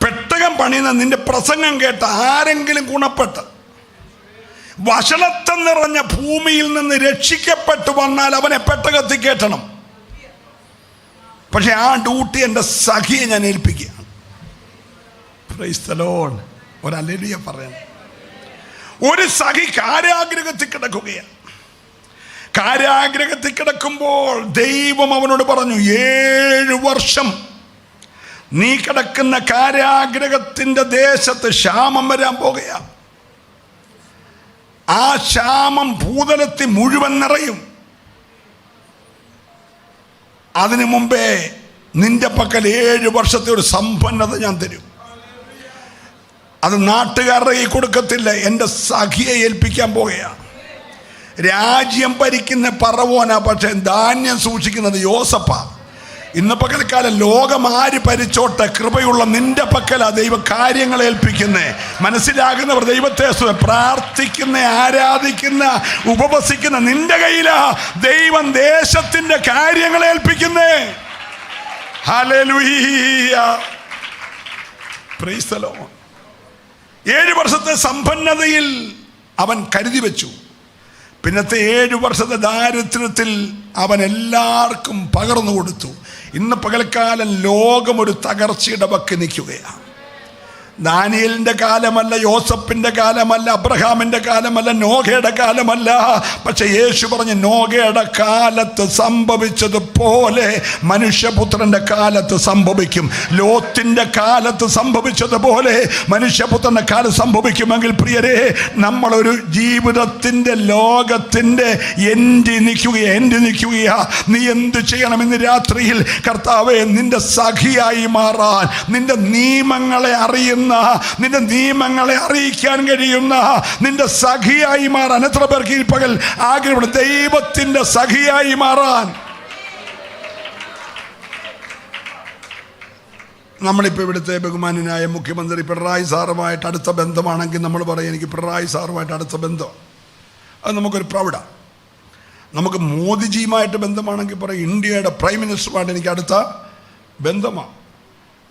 Speaker 1: പെട്ടകം പണിയുന്ന നിന്റെ പ്രസംഗം കേട്ട ആരെങ്കിലും ഗുണപ്പെട്ട് വഷളത്വം നിറഞ്ഞ ഭൂമിയിൽ നിന്ന് രക്ഷിക്കപ്പെട്ടു വന്നാൽ അവനെ പെട്ടകത്തിൽ കയറ്റണം. പക്ഷെ ആ ഡ്യൂട്ടി എൻ്റെ സഖിയെ ഞാൻ ഏൽപ്പിക്കുകയാണ്. Praise the Lord. ഒരു ഹല്ലേലൂയ പറയണം. ഒരു സഖി കാരാഗ്രഹത്തിൽ കിടക്കുകയാണ്. കാരാഗ്രഹത്തിൽ കിടക്കുമ്പോൾ ദൈവം അവനോട് പറഞ്ഞു, 7 വർഷം നീ കിടക്കുന്ന കാരാഗ്രഹത്തിൻ്റെ ദേശത്ത് ക്ഷാമം വരാൻ പോകുകയാണ്. ആ ക്ഷാമം ഭൂതലത്തിൽ മുഴുവൻ നിറയും. അതിനു മുമ്പേ നിന്റെ പക്കൽ 7 വർഷത്തെ ഒരു സമ്പന്നത ഞാൻ തരും. അത് നാട്ടുകാരുടെ കൈ കൊടുക്കത്തില്ല, എൻ്റെ സഖിയെ ഏൽപ്പിക്കാൻ പോകുകയാണ്. രാജ്യം ഭരിക്കുന്ന പറവോനാ, പക്ഷെ ധാന്യം സൂക്ഷിക്കുന്നത് യോസഫ. ഇന്ന് പകൽക്കാലം ലോകം ആര് ഭരിച്ചോട്ടെ, കൃപയുള്ള നിന്റെ പക്കലാ ദൈവ കാര്യങ്ങൾ ഏൽപ്പിക്കുന്നേ. മനസ്സിലാകുന്നവർ ദൈവത്തെ പ്രാർത്ഥിക്കുന്ന, ആരാധിക്കുന്ന, ഉപവസിക്കുന്ന നിന്റെ കയ്യിലാ ദൈവം ദേശത്തിന്റെ കാര്യങ്ങൾ ഏൽപ്പിക്കുന്നേ. Hallelujah, praise the Lord. 7 വർഷത്തെ സമ്പന്നതയിൽ അവൻ കരുതി വെച്ചു. പിന്നത്തെ 7 വർഷത്തെ ദാരിദ്ര്യത്തിൽ അവൻ എല്ലാവർക്കും പകർന്നു കൊടുത്തു. ഇന്ന് പകൽക്കാലം ലോകം ഒരു തകർച്ചയുടെ വക്ക് നിൽക്കുകയാണ്. ദാനിയേലിന്റെ കാലമല്ല, യോസഫിന്റെ കാലമല്ല, അബ്രഹാമിന്റെ കാലമല്ല, നോഹയുടെ കാലമല്ല. പക്ഷെ യേശു പറഞ്ഞു, നോഹയുടെ കാലത്ത് സംഭവിച്ചതുപോലെ മനുഷ്യപുത്രന്റെ കാലത്ത് സംഭവിക്കും. ലോത്തിന്റെ കാലത്ത് സംഭവിച്ചതുപോലെ മനുഷ്യപുത്രന്റെ കാലത്ത് സംഭവിക്കുമെങ്കിൽ പ്രിയരെ, നമ്മളൊരു ജീവിതത്തിന്റെ ലോകത്തിന്റെ എൻഡ് നിൽക്കുകയാ. നീ എന്ത് ചെയ്യണം? ഇന്ന് രാത്രിയിൽ കർത്താവേ, നിന്റെ സഖിയായി മാറാൻ, നിന്റെ നിയമങ്ങളെ അറിയുന്ന, നിന്റെ നിയമങ്ങളെ അറിയിക്കാൻ കഴിയുന്ന, നിന്റെ സഖിയായി മാറാൻ എത്ര പേർക്ക് ഈ പകൽ ആഗ്രഹമുണ്ട്? ദൈവത്തിന്റെ സഖിയായി മാറാൻ. നമ്മളിപ്പോൾ ഇവിടുത്തെ ബഹുമാന്യനായ മുഖ്യമന്ത്രി പിണറായി സാറുമായിട്ട് അടുത്ത ബന്ധമാണെങ്കിൽ നമ്മൾ പറയും, എനിക്ക് പിണറായി സാറുമായിട്ട് അടുത്ത ബന്ധം. അത് നമുക്കൊരു പ്രൗഢാണ്. നമുക്ക് മോദിജിയുമായിട്ട് ബന്ധമാണെങ്കിൽ പറയും, ഇന്ത്യയുടെ പ്രൈം മിനിസ്റ്ററുമായിട്ട് എനിക്ക് അടുത്ത ബന്ധമാണ്.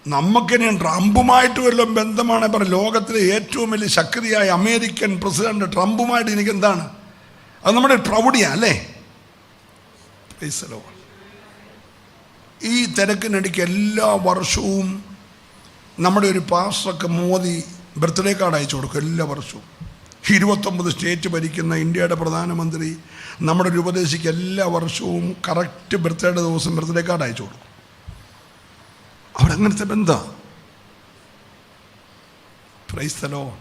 Speaker 1: നമുക്കിനി ട്രംപുമായിട്ട് വല്ലതും ബന്ധമാണെങ്കിൽ പറയും, ലോകത്തിലെ ഏറ്റവും വലിയ ശക്തിയായ അമേരിക്കൻ പ്രസിഡന്റ് ട്രംപുമായിട്ട് എനിക്ക് എന്താണ്? അത് നമ്മുടെ പ്രൗഢിയാണ് അല്ലേ? ഈ തിരക്കിനിടയ്ക്ക് എല്ലാ വർഷവും നമ്മുടെ ഒരു പാസ്റ്റർക്ക് മോദി ബർത്ത്ഡേ കാർഡ് അയച്ചു കൊടുക്കും. എല്ലാ വർഷവും 29 സ്റ്റേറ്റ് ഭരിക്കുന്ന ഇന്ത്യയുടെ പ്രധാനമന്ത്രി നമ്മുടെ ഒരു ഉപദേശിക്ക് എല്ലാ വർഷവും കറക്റ്റ് ബർത്ത്ഡേ ദിവസം ബർത്ത്ഡേ കാർഡ് അയച്ചു കൊടുക്കും. അവിടെ അങ്ങനത്തെ ബന്ധം. Price the Lord.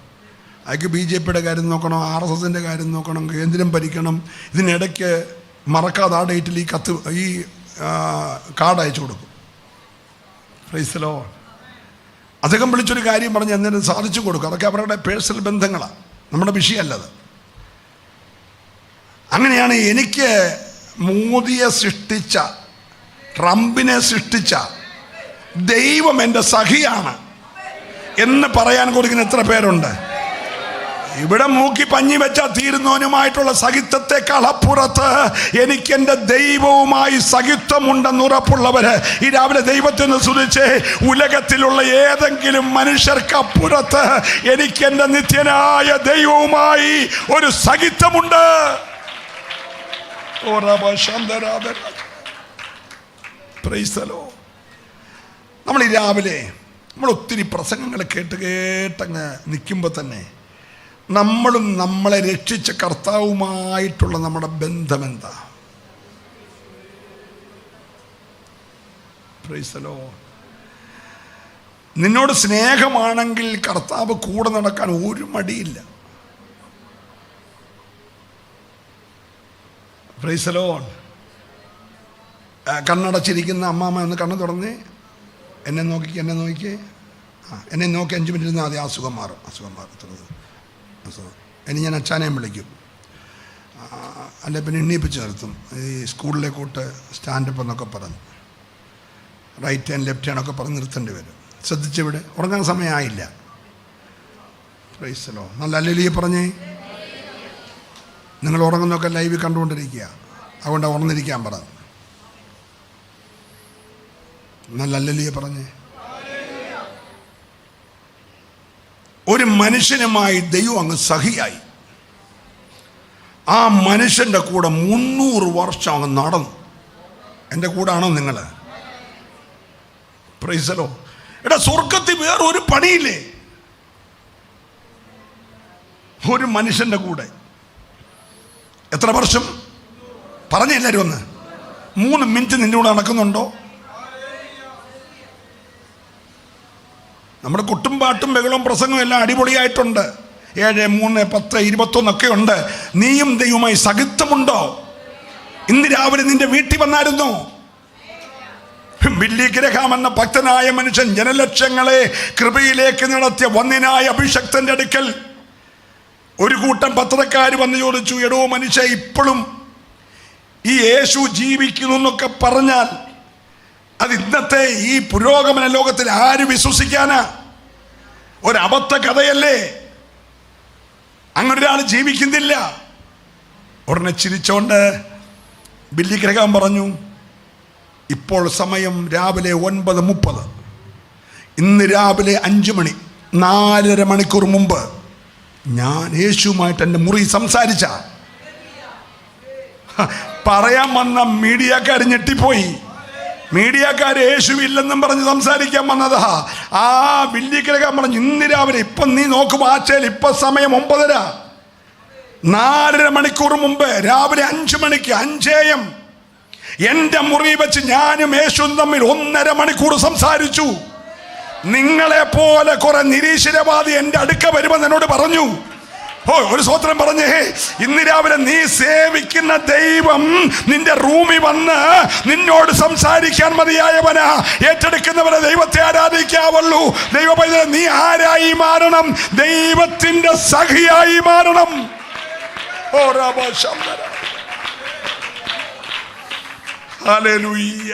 Speaker 1: അയാൾക്ക് BJPയുടെ കാര്യം നോക്കണം, RSSന്റെ കാര്യം നോക്കണം, കേന്ദ്രം ഭരിക്കണം. ഇതിനിടയ്ക്ക് മറക്കാതെ ആ ഡേറ്റിൽ ഈ കാർഡ് അയച്ചു കൊടുക്കും. Price the Lord. അദ്ദേഹം വിളിച്ചൊരു കാര്യം പറഞ്ഞ് എന്നേരം സാധിച്ചു കൊടുക്കും. അതൊക്കെ അവരുടെ പേഴ്സണൽ ബന്ധങ്ങളാണ്, നമ്മുടെ വിഷയമല്ലത്. അങ്ങനെയാണ് എനിക്ക് മോദിയെ സൃഷ്ടിച്ച, ട്രംപിനെ സൃഷ്ടിച്ച ദൈവം എൻ്റെ സഖിയാണ് എന്ന് പറയാൻ കൊടുക്കുന്ന എത്ര പേരുണ്ട്? ഇവിടെ മൂക്കി പഞ്ഞി വെച്ചാൽ തീരുന്നവനുമായിട്ടുള്ള സഖിത്വത്തെക്കാൾ അപ്പുറത്ത് എനിക്ക് എൻ്റെ ദൈവവുമായി സഖിത്വമുണ്ടെന്ന് ഉറപ്പുള്ളവര് ഈ രാവിലെ ദൈവത്തിന് സ്തുതിച്ച്, ഉലകത്തിലുള്ള ഏതെങ്കിലും മനുഷ്യർക്കപ്പുറത്ത് എനിക്ക് എൻ്റെ നിത്യനായ ദൈവവുമായി ഒരു സഖിത്വമുണ്ട്. Price the Lord. നമ്മൾ ഈ രാവിലെ ഒത്തിരി പ്രസംഗങ്ങൾ കേട്ടങ്ങ് നിൽക്കുമ്പോൾ തന്നെ നമ്മളും നമ്മളെ രക്ഷിച്ച കർത്താവുമായിട്ടുള്ള നമ്മുടെ ബന്ധം എന്താ? Price the Lord. നിന്നോട് സ്നേഹമാണെങ്കിൽ കർത്താവ് കൂടെ നടക്കാൻ ഒരു മടിയില്ല. Price the Lord. കണ്ണടച്ചിരിക്കുന്ന അമ്മാമ്മ ഒന്ന് കണ്ണ് തുറന്നേ, എന്നെ നോക്കിക്കേ, എന്നെ നോക്കി 5 മിനിറ്റ് ഇരുന്നാൽ ആദ്യം അസുഖം മാറും. ഇനി ഞാൻ അച്ഛനെയും വിളിക്കും, അല്ലെ പിന്നെ എണ്ണീപ്പിച്ച് നിർത്തും. ഈ സ്കൂളിലെ കൂട്ട് സ്റ്റാൻഡപ്പ് എന്നൊക്കെ പറഞ്ഞ് റൈറ്റ് ഹാൻഡ് ലെഫ്റ്റ് ഹാൻഡൊക്കെ പറഞ്ഞ് നിർത്തേണ്ടി വരും. ശ്രദ്ധിച്ചിവിടെ ഉറങ്ങാൻ സമയമായില്ല. Praise the Lord. നല്ല ഹല്ലേലൂയ പറഞ്ഞേ. നിങ്ങൾ ഉറങ്ങുന്നൊക്കെ ലൈവ് കണ്ടുകൊണ്ടിരിക്കുക, അതുകൊണ്ട് ഉണർന്നിരിക്കാൻ പറ. നല്ല ഹല്ലേലൂയ പറഞ്ഞേ. ഒരു മനുഷ്യനുമായി ദൈവം അങ്ങ് സഖിയായി. ആ മനുഷ്യൻ്റെ കൂടെ 300 വർഷം അങ്ങ് നടന്നു. എൻ്റെ കൂടെ ആണോ നിങ്ങൾ? Price the Lord. എടാ, സ്വർഗത്തിൽ വേറെ ഒരു പണിയില്ലേ? ഒരു മനുഷ്യൻ്റെ കൂടെ എത്ര വർഷം പറഞ്ഞ എല്ലാവരും ഒന്ന് 3 മിനിറ്റ് നിന്റെ കൂടെ നടക്കുന്നുണ്ടോ? നമ്മുടെ കുട്ടും പാട്ടും ബഹളവും പ്രസംഗവും എല്ലാം അടിപൊളിയായിട്ടുണ്ട്. 7, 3, 10, 21 ഒക്കെ ഉണ്ട്. നീയും ദൈവവുമായി സഖിത്വമുണ്ടോ? ഇന്ന് രാവിലെ നിന്റെ വീട്ടിൽ വന്നായിരുന്നോ? ബില്ലി ഗ്രഹാം എന്ന ഭക്തനായ മനുഷ്യൻ ജനലക്ഷങ്ങളെ കൃപയിലേക്ക് നടത്തിയ വന്യനായ അഭിഷക്തന്റെ അടുക്കൽ ഒരു കൂട്ടം പത്രക്കാർ വന്ന് ചോദിച്ചു, എടോ മനുഷ്യ, ഇപ്പോഴും ഈ യേശു ജീവിക്കുന്നു എന്നൊക്കെ പറഞ്ഞാൽ അത് ഇന്നത്തെ ഈ പുരോഗമന ലോകത്തിൽ ആര് വിശ്വസിക്കാനാ? ഒരബദ്ധ കഥയല്ലേ? അങ്ങനെ ഒരാൾ ജീവിക്കുന്നില്ല. ഉടനെ ചിരിച്ചോണ്ട് ബില്ലി ഗ്രഹാം പറഞ്ഞു, ഇപ്പോൾ സമയം രാവിലെ 9:30, ഇന്ന് രാവിലെ 5 മണി, 4.5 മണിക്കൂർ മുമ്പ് ഞാൻ യേശുവുമായിട്ട് എൻ്റെ മുറി സംസാരിച്ച പറയാൻ വന്ന മീഡിയക്കാർ ഞെട്ടിപ്പോയി. മീഡിയക്കാർ യേശു ഇല്ലെന്നും പറഞ്ഞ് സംസാരിക്കാൻ വന്നതാ. ആ ബില്ലി ഗ്രഹാം പറഞ്ഞു, ഇന്ന് രാവിലെ, ഇപ്പം നീ നോക്കും ആച്ചയിൽ, ഇപ്പം സമയം 9:30, 4.5 മണിക്കൂർ മുമ്പ് രാവിലെ 5 മണിക്ക് 5 AM എൻ്റെ മുറി വെച്ച് ഞാനും യേശുവും തമ്മിൽ 1.5 മണിക്കൂർ സംസാരിച്ചു. നിങ്ങളെ പോലെ കുറെ നിരീശ്വരവാദി എൻ്റെ അടുക്ക വരുമെന്ന് എന്നോട് പറഞ്ഞു. ഒരു സ്വത്രം പറഞ്ഞേ, ഇന്ന് രാവിലെ നീ സേവിക്കുന്ന ദൈവം നിന്റെ റൂമിൽ വന്ന് നിന്നോട് സംസാരിക്കാൻ മതിയായവനാ. ഏറ്റെടുക്കുന്നവരെ ദൈവത്തെ ആരാധിക്കാവുള്ളൂ. ദൈവപൈതലേ, നീ ആരായി മാറണം? ദൈവത്തിന്റെ സഖിയായി മാറണം. ഹല്ലേലൂയ.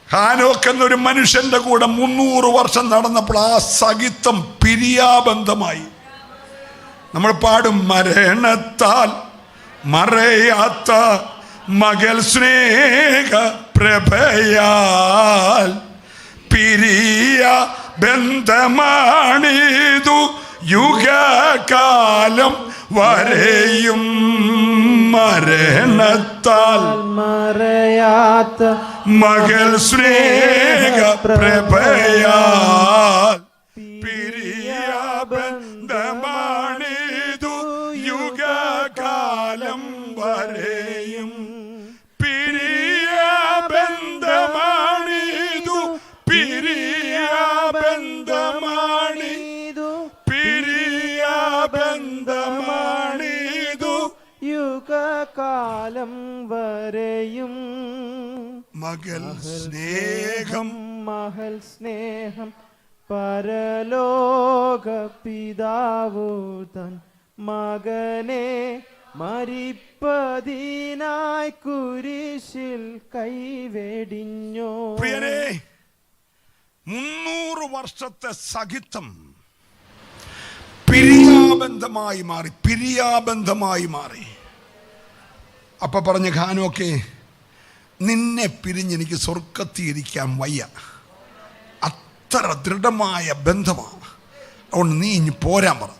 Speaker 1: ഹാനോക്ക് എന്നൊരു മനുഷ്യന്റെ കൂടെ 300 വർഷം നടന്നപ്പോൾ ആ സഖിത്വം പിരിയാബന്ധമായി. നമ്മൾ പാടും, മരണത്താൽ മറയാത്ത മകൾ സ്നേഹ പ്രഭയാൽ പിരിയ ബന്ധമാണിതു യുഗകാലം വരെയും. മരണത്താൽ
Speaker 2: മറയാത്ത
Speaker 1: മകൾ സ്നേഹ പ്രഭയാൽ പിരിയ ബന്ധമാണിതു യുഗകാലം വരെയും. പിരിയ ബന്ധമാണിതു, പിരിയ ബന്ധമാണിതു, പിരിയ ബന്ധമാണിതു
Speaker 2: യുഗകാലം വരെയും.
Speaker 1: മകൾ സ്നേഹം,
Speaker 2: മകൾ സ്നേഹം പരലോക പിതാവു തൻ മകനെ മരിപ്പതിനായി കുരിശിൽ കൈവെടിഞ്ഞോ.
Speaker 1: പ്രിയനേ, 300 വർഷത്തെ സഖിത്വം പിരിയാബന്ധമായി മാറി, പിരിയാബന്ധമായി മാറി. അപ്പൊ പറഞ്ഞ ഖാനോക്കെ, നിന്നെ പിരിഞ്ഞെനിക്ക് സ്വർഗത്തിയിരിക്കാൻ വയ്യ. അത്ര ദൃഢമായ ബന്ധമാണ്. അതുകൊണ്ട് നീ ഇനി പോരാൻ പറ.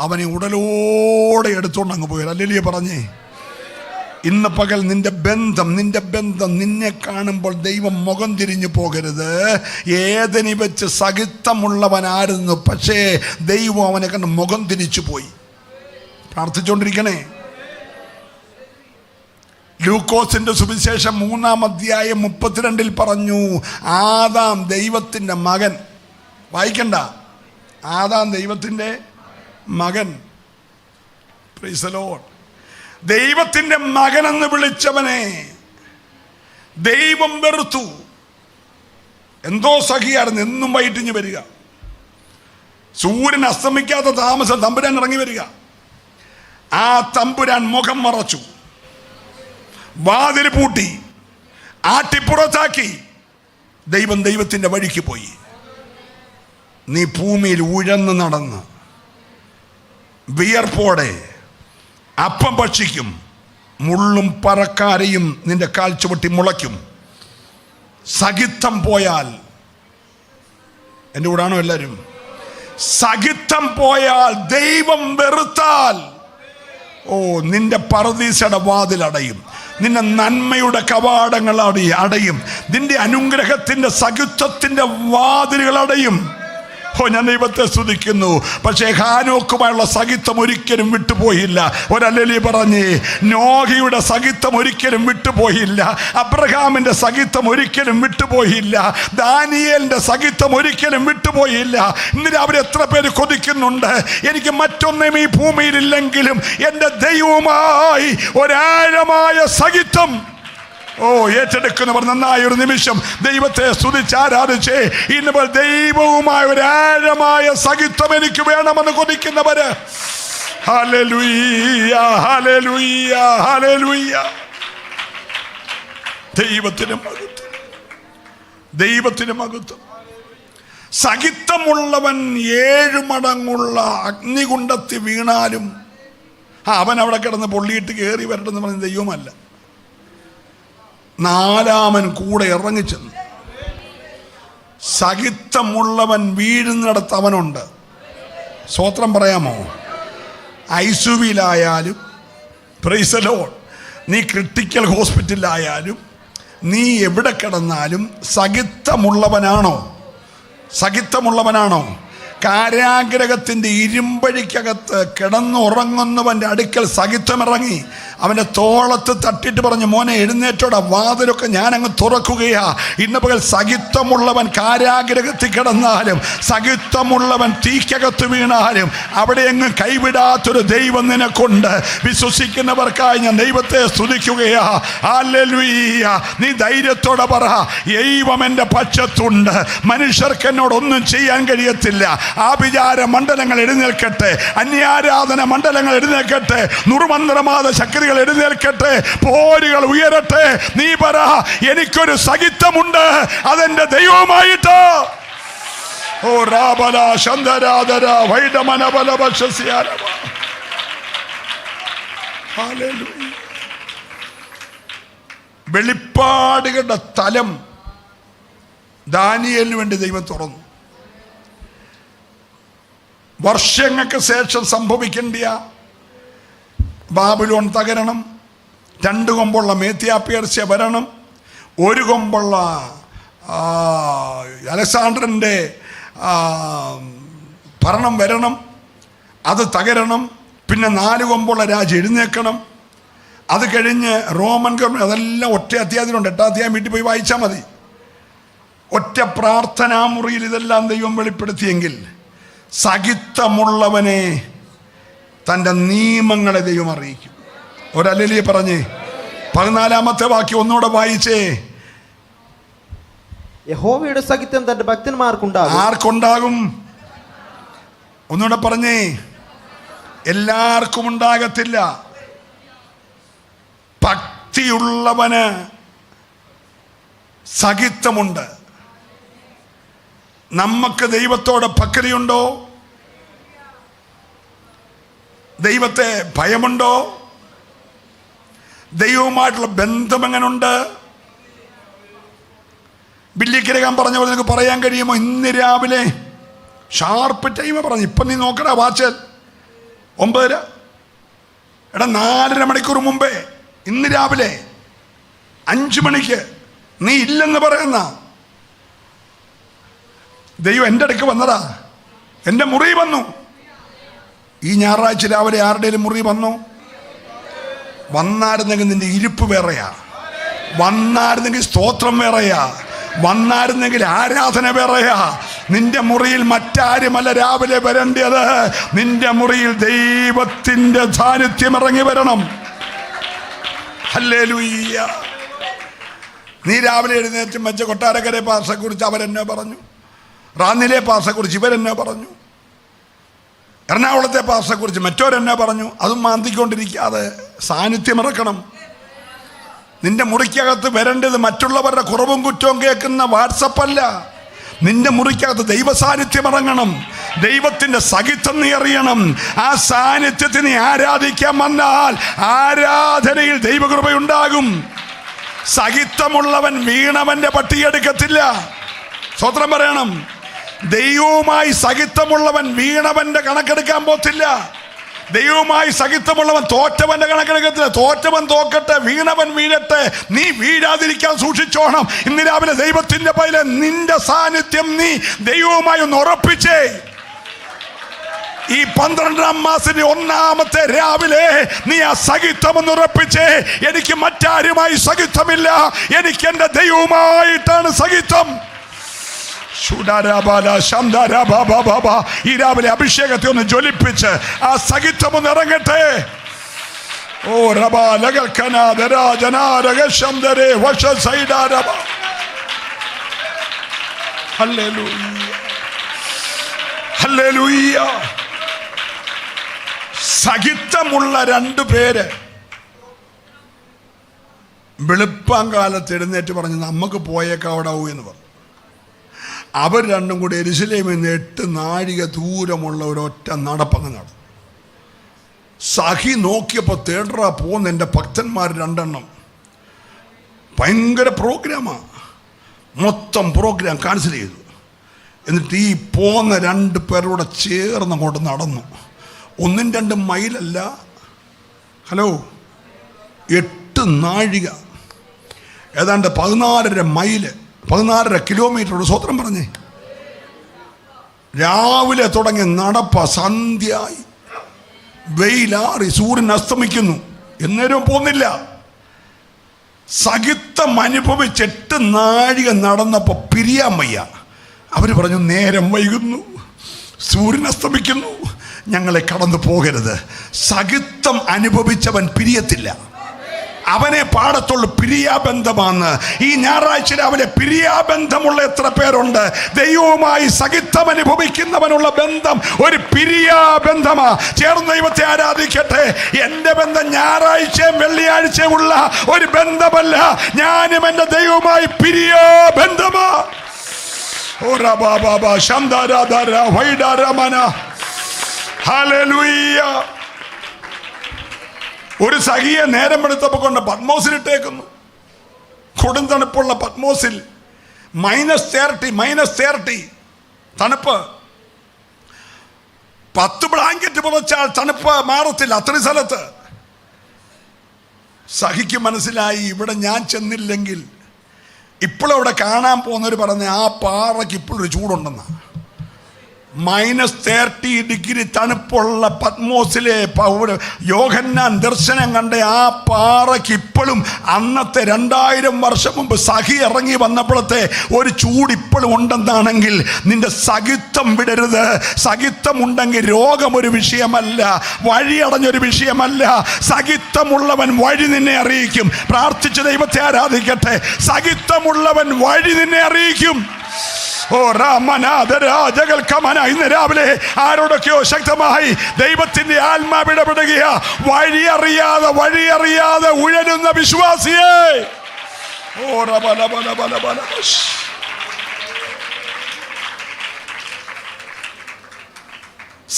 Speaker 1: അവനെ ഉടലോടെ എടുത്തോണ്ട് അങ്ങ് പോയത്. അല്ലേ പറഞ്ഞേ, ഇന്ന് പകൽ നിന്റെ ബന്ധം നിന്നെ കാണുമ്പോൾ ദൈവം മുഖം തിരിഞ്ഞു പോകരുത്. ഏതിനി വെച്ച് സഹിത്തമുള്ളവനായിരുന്നു, പക്ഷേ ദൈവം അവനെ കണ്ട് മുഖം തിരിച്ചു പോയി. പ്രാർത്ഥിച്ചുകൊണ്ടിരിക്കണേ. ലൂക്കോസിന്റെ സുവിശേഷം 3-ാം അധ്യായം 32 പറഞ്ഞു, ആദാം ദൈവത്തിൻ്റെ മകൻ. വായിക്കണ്ട, ആദാം ദൈവത്തിൻ്റെ മകൻ. Price the Lord. ദൈവത്തിൻ്റെ മകനെന്ന് വിളിച്ചവനെ ദൈവം വെറുത്തു. എന്തോ സഖിയായിരുന്നു. എന്നും വൈകിട്ടിഞ്ഞ് വരിക, സൂര്യൻ അസ്തമിക്കാത്ത താമസം തമ്പുരാൻ ഇറങ്ങി വരിക. ആ തമ്പുരാൻ മുഖം മറച്ചു, വാതിൽ പൂട്ടി, ആട്ടിപ്പുറത്താക്കി. ദൈവം ദൈവത്തിൻ്റെ വഴിക്ക് പോയി. നീ ഭൂമിയിൽ ഉഴന്ന് നടന്ന് വിയർപ്പോടെ അപ്പം ഭക്ഷിക്കും, മുള്ളും പറക്കാരയും നിന്റെ കാൽ ചുവട്ടി മുളയ്ക്കും. സഖിത്വം പോയാൽ, എൻ്റെ കൂടാണോ എല്ലാവരും? സഖിത്വം പോയാൽ, ദൈവം വെറുത്താൽ, നിന്റെ പറുദീസയുടെ വാതിൽ അടയും, നിന്റെ നന്മയുടെ കവാടങ്ങൾ അടയും, നിന്റെ അനുഗ്രഹത്തിന്റെ സഖിത്വത്തിന്റെ വാതിലുകൾ അടയും. ഞാൻ ദൈവത്തെ സ്തുതിക്കുന്നു. പക്ഷേ ഹാനോക്കുമായുള്ള സഖിത്വം ഒരിക്കലും വിട്ടുപോയില്ല. ഒരല്ലലി പറഞ്ഞേ, നോഹയുടെ സഖിത്വം ഒരിക്കലും വിട്ടുപോയില്ല. അബ്രഹാമിന്റെ സഖിത്വം ഒരിക്കലും വിട്ടുപോയില്ല. ദാനിയേലിന്റെ സഖിത്വം ഒരിക്കലും വിട്ടുപോയില്ല. ഇന്ന് രാവിലെ എത്ര പേര് കൊതിക്കുന്നുണ്ട്, എനിക്ക് മറ്റൊന്നും ഈ ഭൂമിയിലില്ലെങ്കിലും എൻ്റെ ദൈവവുമായി ഒരാഴമായ സഖിത്വം. ഏറ്റെടുക്കുന്നവർ നന്നായ ഒരു നിമിഷം ദൈവത്തെ സ്തുതിച്ച് ആരാധിച്ചേ. ഇന്ന് ദൈവവുമായ ഒരാഴമായ സഖിത്വം എനിക്ക് വേണമെന്ന് കൊതിക്കുന്നവര്, ഹല്ലേലൂയ, ഹല്ലേലൂയ, ഹല്ലേലൂയ. ദൈവത്തിന് മഹത്വം, ദൈവത്തിന് മഹത്വം. സഹിത്തമുള്ളവൻ 7 മടങ്ങുള്ള അഗ്നികുണ്ഡത്തിൽ വീണാലും അവൻ അവിടെ കിടന്ന് പൊള്ളിയിട്ട് കയറി വരട്ടെന്ന് പറഞ്ഞ ദൈവമല്ല. 4-മൻ കൂടെ ഇറങ്ങിച്ചെന്നു. സഹിത്തമുള്ളവൻ വീഴുന്നിടത്ത് അവനുണ്ട്. സ്തോത്രം പറയാമോ? ഐസുവിലായാലും പ്രൈസ് ദി ലോർഡ്, നീ ക്രിട്ടിക്കൽ ഹോസ്പിറ്റലിലായാലും നീ എവിടെ കിടന്നാലും സഹിത്തമുള്ളവനാണോ? സഹിത്തമുള്ളവനാണോ? കാരാഗ്രഹത്തിൻ്റെ ഇരുമ്പഴിക്കകത്ത് കിടന്നുറങ്ങുന്നവൻ്റെ അടുക്കൽ സഹിത്തമിറങ്ങി അവൻ്റെ തോളത്ത് തട്ടിട്ട് പറഞ്ഞു, മോനെ എഴുന്നേറ്റോടെ, വാതിലൊക്കെ ഞാനങ്ങ് തുറക്കുകയാ. ഇന്ന് പകൽ സഹിത്തമുള്ളവൻ കാരാഗ്രഹത്തിൽ കിടന്നാലും സഹിത്തമുള്ളവൻ തീക്കകത്ത് വീണാലും അവിടെ എങ്ങും കൈവിടാത്തൊരു ദൈവം നിനക്കുണ്ട്. വിശ്വസിക്കുന്നവർക്കായി ഞാൻ ദൈവത്തെ സ്തുതിക്കുകയാ. ഹല്ലേലൂയ. നീ ധൈര്യത്തോടെ പറ, ദൈവം എൻ്റെ പക്ഷത്തുണ്ട്, മനുഷ്യർക്ക് എന്നോടൊന്നും ചെയ്യാൻ കഴിയത്തില്ല. ആഭിചാര മണ്ഡലങ്ങൾ എഴുന്നേൽക്കട്ടെ, അന്യാരാധന മണ്ഡലങ്ങൾ എഴുന്നേൽക്കട്ടെ, നുറുമന്ത്രവാദ ശക്തികൾ എഴുന്നേൽക്കട്ടെ, പോരുകൾ ഉയരട്ടെ. നീ പറ, എനിക്കൊരു സഹിത്തമുണ്ട്, അതെന്റെ ദൈവമായിട്ട്. ഓ രാബല ശന്തരാധര വൈഡമനബല വശസ്യാരവ. ഹല്ലേലൂയ. വെളിപ്പാടുകളുടെ തലം ദാനിയേലിന് വേണ്ടി ദൈവം തുറന്നു. വർഷങ്ങൾക്ക് ശേഷം സംഭവിക്കേണ്ടിയ ബാബിലോൺ തകരണം, 2 കൊമ്പുള്ള മേത്യാപേർസ്യ വരണം, 1 കൊമ്പുള്ള അലക്സാണ്ടറിൻ്റെ ഭരണം വരണം, അത് തകരണം. പിന്നെ 4 കൊമ്പുള്ള രാജ്യം എഴുന്നേൽക്കണം. അത് കഴിഞ്ഞ് റോമൻ ഗവൺമെൻറ്, അതെല്ലാം ഒറ്റ അധ്യായത്തിലുണ്ട്. 8-ാം അധ്യായം വീട്ടിൽ പോയി വായിച്ചാൽ മതി. ഒറ്റ പ്രാർത്ഥനാ മുറിയിൽ ഇതെല്ലാം ദൈവം വെളിപ്പെടുത്തിയെങ്കിൽ സഹിത്തമുള്ളവനെ തൻ്റെ നിയമങ്ങളെ ദൈവം അറിയിക്കും. ഒരല്ലേലിയെ പറഞ്ഞേ. 14-ാമത്തെ വാക്യം ഒന്നുകൂടെ വായിച്ചേ.
Speaker 2: യഹോവയുടെ സഹിത്വം തന്റെ ഭക്തന്മാർക്കുണ്ടാകും.
Speaker 1: ആർക്കുണ്ടാകും? ഒന്നുകൂടെ പറഞ്ഞേ. എല്ലാവർക്കും ഉണ്ടാകത്തില്ല. ഭക്തിയുള്ളവന് സഹിത്വമുണ്ട്. നമുക്ക് ദൈവത്തോട് ഭക്തിയുണ്ടോ? ദൈവത്തെ ഭയമുണ്ടോ? ദൈവവുമായിട്ടുള്ള ബന്ധം എങ്ങനുണ്ട്? ബില്ലിക്കിരകാൻ പറഞ്ഞ പോലെ നിനക്ക് പറയാൻ കഴിയുമോ? ഇന്ന് രാവിലെ ഷാർപ്പ് ടൈം പറഞ്ഞു. ഇപ്പം നീ നോക്കടാ വാച്ചൽ 9:30. എടാ 4.5 മണിക്കൂർ മുമ്പേ ഇന്ന് രാവിലെ 5 മണിക്ക് നീ ഇല്ലെന്ന് പറയുന്ന ദൈവം എൻ്റെ അടുക്ക് വന്നതാ. എൻ്റെ മുറി വന്നു. ഈ ഞായറാഴ്ച രാവിലെ ആരുടെയും മുറി വന്നു? വന്നായിരുന്നെങ്കിൽ നിന്റെ ഇരിപ്പ് വേറെയാ, വന്നായിരുന്നെങ്കിൽ സ്തോത്രം വേറെയാ, വന്നായിരുന്നെങ്കിൽ ആരാധന വേറെയാ. നിന്റെ മുറിയിൽ മറ്റാരുമല്ല രാവിലെ വരേണ്ടത്. നിന്റെ മുറിയിൽ ദൈവത്തിൻ്റെ സാന്നിധ്യം ഇറങ്ങി വരണം. ഹല്ലേലൂയ. നീ രാവിലെ എഴുന്നേറ്റ് മറ്റേ കൊട്ടാരക്കരെ പാസയെക്കുറിച്ച് അവരെന്നെ പറഞ്ഞു, റാന്നിലെ പാസയെക്കുറിച്ച് ഇവരെന്നെ പറഞ്ഞു, എറണാകുളത്തെ പാസയെക്കുറിച്ച് മറ്റോരെന്നെ പറഞ്ഞു. അതും മാന്തിക്കൊണ്ടിരിക്കാതെ സാന്നിധ്യം ഇറക്കണം. നിന്റെ മുറിക്കകത്ത് വരേണ്ടത് മറ്റുള്ളവരുടെ കുറവും കുറ്റവും കേൾക്കുന്ന വാട്സപ്പല്ല. നിന്റെ മുറിക്കകത്ത് ദൈവ സാന്നിധ്യം ഇറങ്ങണം. ദൈവത്തിൻ്റെ സഹിത്വം നീ അറിയണം. ആ സാന്നിധ്യത്തെ നീ ആരാധിക്കാൻ വന്നാൽ ആരാധനയിൽ ദൈവകൃപയുണ്ടാകും. സഹിത്വമുള്ളവൻ വീണവന്റെ പട്ടിയെടുക്കത്തില്ല. സ്വത്രം പറയണം. ദൈവവുമായി സഹിത്വമുള്ളവൻ വീണവന്റെ കണക്കെടുക്കാൻ പോത്തില്ല. ദൈവവുമായി സഹിത്വമുള്ളവൻ തോറ്റവന്റെ കണക്കെടുക്കത്തില്ല. തോറ്റവൻ തോക്കട്ടെ, വീണവൻ വീഴട്ടെ, നീ വീഴാതിരിക്കാൻ സൂക്ഷിച്ചോണം. ഇന്ന് രാവിലെ ദൈവത്തിന്റെ പൈലെ നിന്റെ സാന്നിധ്യം നീ ദൈവവുമായി ഒന്ന് ഉറപ്പിച്ചേ. ഈ 12-ാം മാസത്തിന്റെ 1-ാമത്തെ രാവിലെ നീ ആ സഹിത്വം ഒന്ന് ഉറപ്പിച്ചേ. എനിക്ക് മറ്റാരുമായി സഹിത്വമില്ല, എനിക്ക് എൻ്റെ ദൈവവുമായിട്ടാണ് സഹിത്വം. ഈ രാവിലെ അഭിഷേകത്തെ ഒന്ന് ജ്വലിപ്പിച്ച് ആ സഹിത്വം ഒന്ന് ഇറങ്ങട്ടെ. ഓ റബാ ഹല്ലേലൂയ. സഹിത്വമുള്ള 2 പേര് വെളുപ്പാങ്കാലത്ത് എഴുന്നേറ്റ് പറഞ്ഞ് നമുക്ക് പോയേക്കാവിടാവൂ എന്ന് പറഞ്ഞു. അവർ രണ്ടും കൂടി യെരൂശലേമിൽ നിന്ന് 8 നാഴിക ദൂരമുള്ള ഒരൊറ്റ നടപ്പങ്ങ് നടന്നു. സഖി നോക്കിയപ്പോൾ തേടറാ പോകുന്ന എൻ്റെ ഭക്തന്മാർ 2 എണ്ണം. ഭയങ്കര പ്രോഗ്രാമാണ്. മൊത്തം പ്രോഗ്രാം ക്യാൻസൽ ചെയ്തു. എന്നിട്ട് ഈ പോന്ന 2 പേരോടെ ചേർന്ന് അങ്ങോട്ട് നടന്നു. 1-2 മൈലല്ല, ഹലോ, 8 നാഴിക, ഏതാണ്ട് 14.5 മൈല്, 14.5 കിലോമീറ്റർ. സ്വത്രം പറഞ്ഞേ. രാവിലെ തുടങ്ങി നടപ്പ, സന്ധ്യയായി, വെയിലാറി, സൂര്യൻ അസ്തമിക്കുന്നു, എന്നേരവും പോകുന്നില്ല. സഹിത്തം അനുഭവിച്ച് 8 നാഴിക നടന്നപ്പോൾ പിരിയാൻ വയ്യ. അവർ പറഞ്ഞു, നേരം വൈകുന്നു, സൂര്യൻ അസ്തമിക്കുന്നു, ഞങ്ങളെ കടന്നു പോകരുത്. സഹിത്തം അനുഭവിച്ചവൻ പിരിയത്തില്ല. അവനെ പാടത്തുള്ള പിരിയാബന്ധമാണ്. ഈ ഞായറാഴ്ച രാവിലെ പിരിയാബന്ധമുള്ള എത്ര പേരുണ്ട്? ദൈവവുമായി സഹിത്തം അനുഭവിക്കുന്നവനുള്ള ബന്ധം ഒരു പിരിയാബന്ധമാ. ചേർന്ന് ദൈവത്തെ ആരാധിക്കട്ടെ. എൻ്റെ ബന്ധം ഞായറാഴ്ചയും വെള്ളിയാഴ്ചയും ഉള്ള ഒരു ബന്ധമല്ല. ഞാനും എൻ്റെ ദൈവവുമായി പിരിയാബന്ധമാ. ഒരു സഖിയെ നേരം എടുത്തപ്പോൾ കൊണ്ട് പത്മോസിലിട്ടേക്കുന്നു. കൊടും തണുപ്പുള്ള പത്മോസിൽ -30 തണുപ്പ്. 10 ബ്ലാങ്കറ്റ് പുറച്ചാൽ തണുപ്പ് മാറത്തില്ല. അത്രയും സ്ഥലത്ത് സഖിക്ക് മനസ്സിലായി, ഇവിടെ ഞാൻ ചെന്നില്ലെങ്കിൽ ഇപ്പോഴവിടെ കാണാൻ പോകുന്നവർ പറഞ്ഞ ആ പാറയ്ക്ക് ഇപ്പോഴൊരു ചൂടുണ്ടെന്നാ. -30 ഡിഗ്രി തണുപ്പുള്ള പത്മോസിലെ യോഹന്നാൻ ദർശനം കണ്ട ആ പാറയ്ക്ക് ഇപ്പോഴും അന്നത്തെ 2000 വർഷം മുമ്പ് സഖി ഇറങ്ങി വന്നപ്പോഴത്തെ ഒരു ചൂട് ഇപ്പോഴും ഉണ്ടെന്നാണെങ്കിൽ നിന്റെ സഖിത്വം വിടരുത്. സഖിത്വം ഉണ്ടെങ്കിൽ രോഗം ഒരു വിഷയമല്ല, വഴിയടഞ്ഞൊരു വിഷയമല്ല. സഖിത്വമുള്ളവൻ വഴി നിന്നെ അറിയിക്കും. പ്രാർത്ഥിച്ച് ദൈവത്തെ ആരാധിക്കട്ടെ. സഖിത്വമുള്ളവൻ വഴി നിന്നെ അറിയിക്കും. ഓ രാമനാഥരാജകൽക്കമന. ഇന്ന് രാവിലെ ആരോടൊക്കെയോ ശക്തമായി ദൈവത്തിന്റെ ആത്മാവിടപെടുകയാ. വഴിയറിയാതെ ഉഴലുന്ന വിശ്വാസിയെ, ഓ റബലബലബലബല.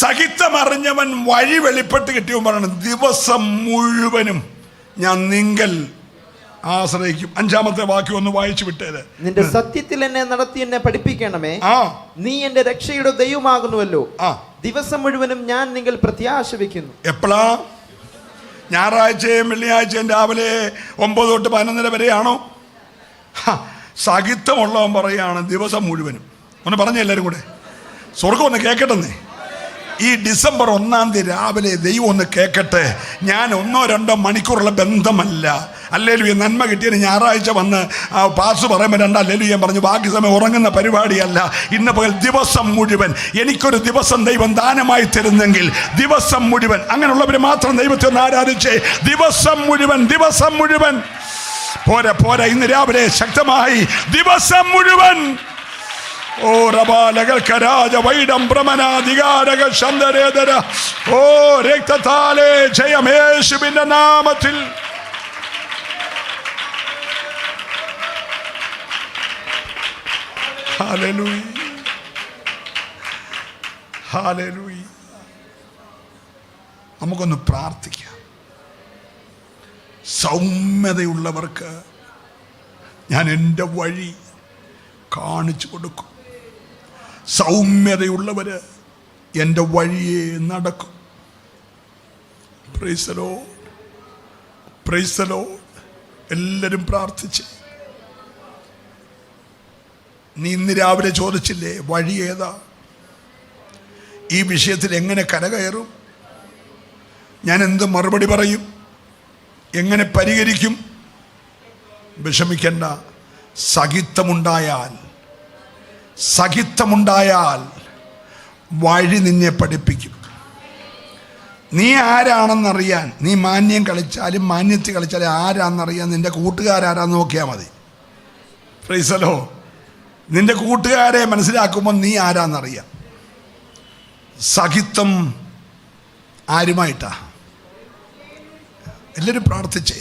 Speaker 1: സഹിത്തം അറിഞ്ഞവൻ വഴി വെളിപ്പെട്ട് കിട്ടിയവൻ പറയണം, ദിവസം മുഴുവനും ഞാൻ നിങ്കൽ ആശ്രയിക്കും. 5-ാമത്തെ വാക്യം ഒന്ന് വായിച്ചു വിട്ടേത്.
Speaker 2: നിന്റെ സത്യത്തിൽ എന്നെ നടത്തി എന്നെ പഠിപ്പിക്കണമേ. നീ എന്റെ രക്ഷയുടെ ദൈവമാകുന്നുവല്ലോ. ദിവസം മുഴുവനും ഞാൻ നിങ്ങൾ പ്രത്യാശ വെക്കുന്നു.
Speaker 1: എപ്പോഴാ? ഞായറാഴ്ചയും വെള്ളിയാഴ്ചയും രാവിലെ 9 തൊട്ട് 11 വരെയാണോ? സഹിത്തമുള്ളവൻ പറയാണ് ദിവസം മുഴുവനും. ഒന്ന് പറഞ്ഞ എല്ലാവരും കൂടെ സ്വർഗം ഒന്ന് കേൾക്കട്ടെന്നേ. ഈ ഡിസംബർ 1-ാം തീയതി രാവിലെ ദൈവം ഒന്ന് കേൾക്കട്ടെ. ഞാൻ 1-2 മണിക്കൂറുള്ള ബന്ധമല്ല. അല്ലേലൂയ. നന്മ കിട്ടിയതിന് ഞായറാഴ്ച വന്ന് പാസ് പറയുമ്പോൾ 2 അല്ലേലൂയ പറഞ്ഞു ബാക്കി സമയം ഉറങ്ങുന്ന പരിപാടിയല്ല. ഇന്ന് പകൽ ദിവസം മുഴുവൻ എനിക്കൊരു ദിവസം ദൈവം ദാനമായി തരുന്നെങ്കിൽ ദിവസം മുഴുവൻ, അങ്ങനെയുള്ളവർ മാത്രം ദൈവത്തെ ഒന്ന് ആരാധിച്ചേ. ദിവസം മുഴുവൻ പോരാ. ഇന്ന് രാവിലെ ശക്തമായി ദിവസം മുഴുവൻ. ഓ റബാലകരാജ വൈഡം ഭ്രമനാധികാരക ശബ്ദരേതര. ഓ രക്തത്താലേ ജയമേശുവിന്റെ നാമത്തിൽ. Hallelujah, hallelujah. നമുക്കൊന്ന് പ്രാർത്ഥിക്കാം. സൗമ്യതയുള്ളവർക്ക് ഞാൻ എൻ്റെ വഴി കാണിച്ചു കൊടുക്കും. സൗമ്യതയുള്ളവര് എൻ്റെ വഴിയെ നടക്കും. Price the Lord, price the Lord. എല്ലാവരും പ്രാർത്ഥിച്ച്. നീ ഇന്ന് രാവിലെ ചോദിച്ചില്ലേ വഴി ഏതാ? ഈ വിഷയത്തിൽ എങ്ങനെ കരകയറും? ഞാൻ എന്ത് മറുപടി പറയും? എങ്ങനെ പരിഹരിക്കും? വിഷമിക്കണ്ട. സഹിത്തമുണ്ടായാൽ വഴി നിന്നെ പഠിപ്പിക്കും. നീ ആരാണെന്നറിയാൻ, നീ മാന്യം കളിച്ചാലും മാന്യത്തിൽ കളിച്ചാലും ആരാണെന്നറിയാൻ നിന്റെ കൂട്ടുകാരാരാന്ന് നോക്കിയാൽ മതി. Price the Lord. നിന്റെ കൂട്ടുകാരെ മനസ്സിലാക്കുമ്പോൾ നീ ആരാന്നറിയാം. സഹിത്തം ആരുമായിട്ടാ? എല്ലാവരും പ്രാർത്ഥിച്ചേ.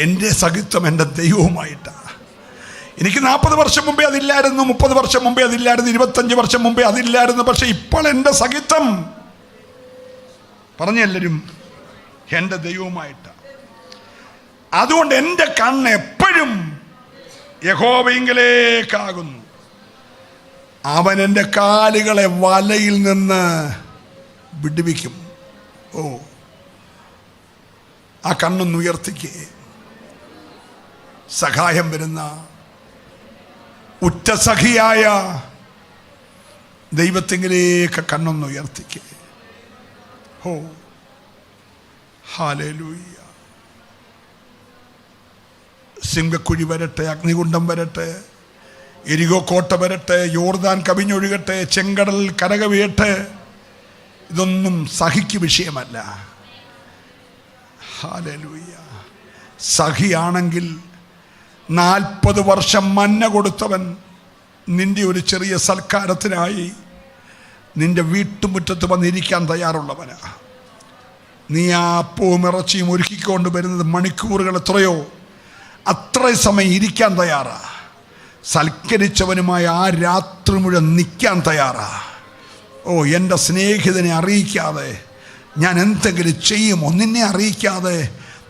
Speaker 1: എൻ്റെ സഹിത്വം എൻ്റെ ദൈവവുമായിട്ടാണ്. എനിക്ക് 40 വർഷം മുമ്പേ അതില്ലായിരുന്നു, 30 വർഷം മുമ്പേ അതില്ലായിരുന്നു, 25 വർഷം മുമ്പേ അതില്ലായിരുന്നു. പക്ഷെ ഇപ്പോൾ എൻ്റെ സഹിത്വം പറഞ്ഞെല്ലാവരും എൻ്റെ ദൈവവുമായിട്ടാണ്. അതുകൊണ്ട് എൻ്റെ കണ്ണ് എപ്പോഴും യഹോവയിങ്കലേക്കാകുന്നു. അവൻ എൻ്റെ കാലുകളെ വലയിൽ നിന്ന് വിടുവിക്കും. ഓ, ആ കണ്ണൊന്ന് ഉയർത്തിക്കേ. സഹായം വരുന്ന ഉറ്റസഖിയായ ദൈവത്തിങ്കിലേക്ക് കണ്ണൊന്ന് ഉയർത്തിക്കേ. ഓ, ഹല്ലേലൂയ. സിംഹക്കുഴി വരട്ടെ, അഗ്നികുണ്ഡം വരട്ടെ, എരികോ കോട്ട വരട്ടെ, യോർദാൻ കവിഞ്ഞൊഴുകട്ടെ, ചെങ്കടൽ കരകവിയട്ടെ, ഇതൊന്നും സഹിക്ക് വിഷയമല്ല. ഹല്ലേലൂയ. സഹിയാണെങ്കിൽ 40 വർഷം മന്ന കൊടുത്തവൻ നിന്റെ ഒരു ചെറിയ സൽക്കാരത്തിനായി നിന്റെ വീട്ടുമുറ്റത്ത് വന്നിരിക്കാൻ തയ്യാറുള്ളവനാ. നീ ആ അപ്പവും ഇറച്ചിയും ഒരുക്കിക്കൊണ്ട് വരുന്നത് മണിക്കൂറുകൾ എത്രയോ അത്ര സമയം ഇരിക്കാൻ തയ്യാറാ. സൽക്കരിച്ചവനുമായി ആ രാത്രി മുഴുവൻ നിൽക്കാൻ തയ്യാറാ. ഓ, എൻ്റെ സ്നേഹിതനെ അറിയിക്കാതെ ഞാൻ എന്തെങ്കിലും ചെയ്യുമോ? നിന്നെ അറിയിക്കാതെ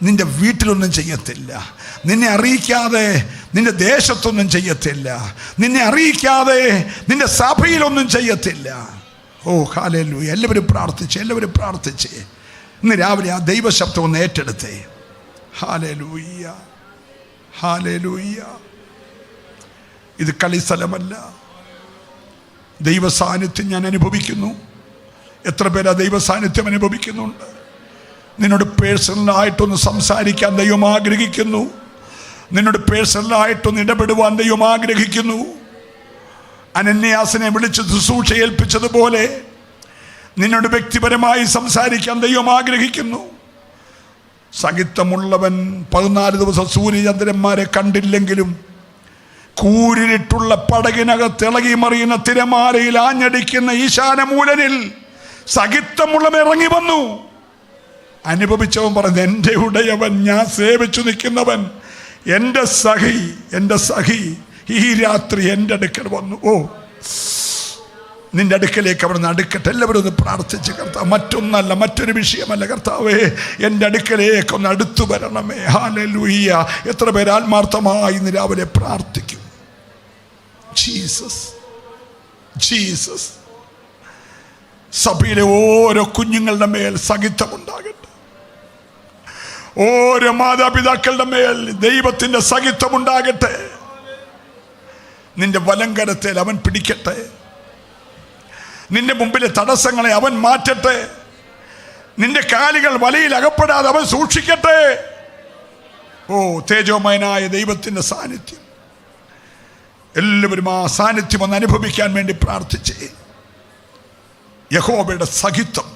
Speaker 1: നിന്റെ വീട്ടിലൊന്നും ചെയ്യത്തില്ല, നിന്നെ അറിയിക്കാതെ നിന്റെ ദേശത്തൊന്നും ചെയ്യത്തില്ല, നിന്നെ അറിയിക്കാതെ നിന്റെ സഭയിലൊന്നും ചെയ്യത്തില്ല. ഓ, ഹല്ലേലൂയ. എല്ലാവരും പ്രാർത്ഥിച്ച് ഇന്ന് രാവിലെ ആ ദൈവശബ്ദം ഒന്ന് ഏറ്റെടുത്തേ. Hallelujah, hallelujah. ഇത് കളിസ്ഥലമല്ല. ദൈവ സാന്നിധ്യം ഞാൻ അനുഭവിക്കുന്നു. എത്ര പേരാ ദൈവ സാന്നിധ്യം അനുഭവിക്കുന്നുണ്ട്? നിന്നോട് പേഴ്സണലായിട്ടൊന്ന് സംസാരിക്കാൻ ദൈവം ആഗ്രഹിക്കുന്നു. നിന്നോട് പേഴ്സണലായിട്ടൊന്ന് ഇടപെടുവാൻ ദൈവം ആഗ്രഹിക്കുന്നു. അനന്യാസിനെ വിളിച്ച് ശുശ്രൂഷ ഏൽപ്പിച്ചതുപോലെ നിന്നോട് വ്യക്തിപരമായി സംസാരിക്കാൻ ദൈവം ആഗ്രഹിക്കുന്നു. സഹിത്വമുള്ളവൻ 14 ദിവസം സൂര്യചന്ദ്രന്മാരെ കണ്ടില്ലെങ്കിലും കൂരിട്ടുള്ള പടകിനകത്ത് ഇളകി മറിയുന്ന തിരമാലയിൽ ആഞ്ഞടിക്കുന്ന ഈശാനമൂലനിൽ സഹിത്വമുള്ളവൻ ഇറങ്ങി വന്നു. അനുഭവിച്ചവൻ പറഞ്ഞു, എൻ്റെ ഉടയവൻ, ഞാൻ സേവിച്ചു നിൽക്കുന്നവൻ, എൻ്റെ സഖി ഈ രാത്രി എൻ്റെ അടുക്കൽ വന്നു. ഓ, നിന്റെ അടുക്കലേക്ക് അവിടെ നിന്ന് അടുക്കട്ടെ. എല്ലാവരും ഒന്ന് പ്രാർത്ഥിച്ച്, കർത്താവ്, മറ്റൊന്നല്ല, മറ്റൊരു വിഷയമല്ല, കർത്താവേ, എൻ്റെ അടുക്കലേക്കൊന്ന് അടുത്തു വരണമേ. ഹല്ലേലൂയ. എത്ര പേര് ആത്മാർത്ഥമായി ഇന്ന് രാവിലെ പ്രാർത്ഥിക്കും? Jesus, Jesus. സഭയിലെ ഓരോ കുഞ്ഞുങ്ങളുടെ മേൽ സഹിത്വമുണ്ടാകട്ടെ. ഓരോ മാതാപിതാക്കളുടെ മേൽ ദൈവത്തിൻ്റെ സഹിത്വമുണ്ടാകട്ടെ. നിന്റെ വലങ്കരത്തിൽ അവൻ പിടിക്കട്ടെ. നിന്റെ മുമ്പിലെ തടസ്സങ്ങളെ അവൻ മാറ്റട്ടെ. നിന്റെ കാലുകൾ വലയിൽ അകപ്പെടാതെ അവൻ സൂക്ഷിക്കട്ടെ. ഓ, തേജോമയനായ ദൈവത്തിൻ്റെ സാന്നിധ്യം. എല്ലാവരും ആ സാന്നിധ്യം ഒന്ന് അനുഭവിക്കാൻ വേണ്ടി പ്രാർത്ഥിച്ചേ. യഹോവയുടെ സഹിത്വം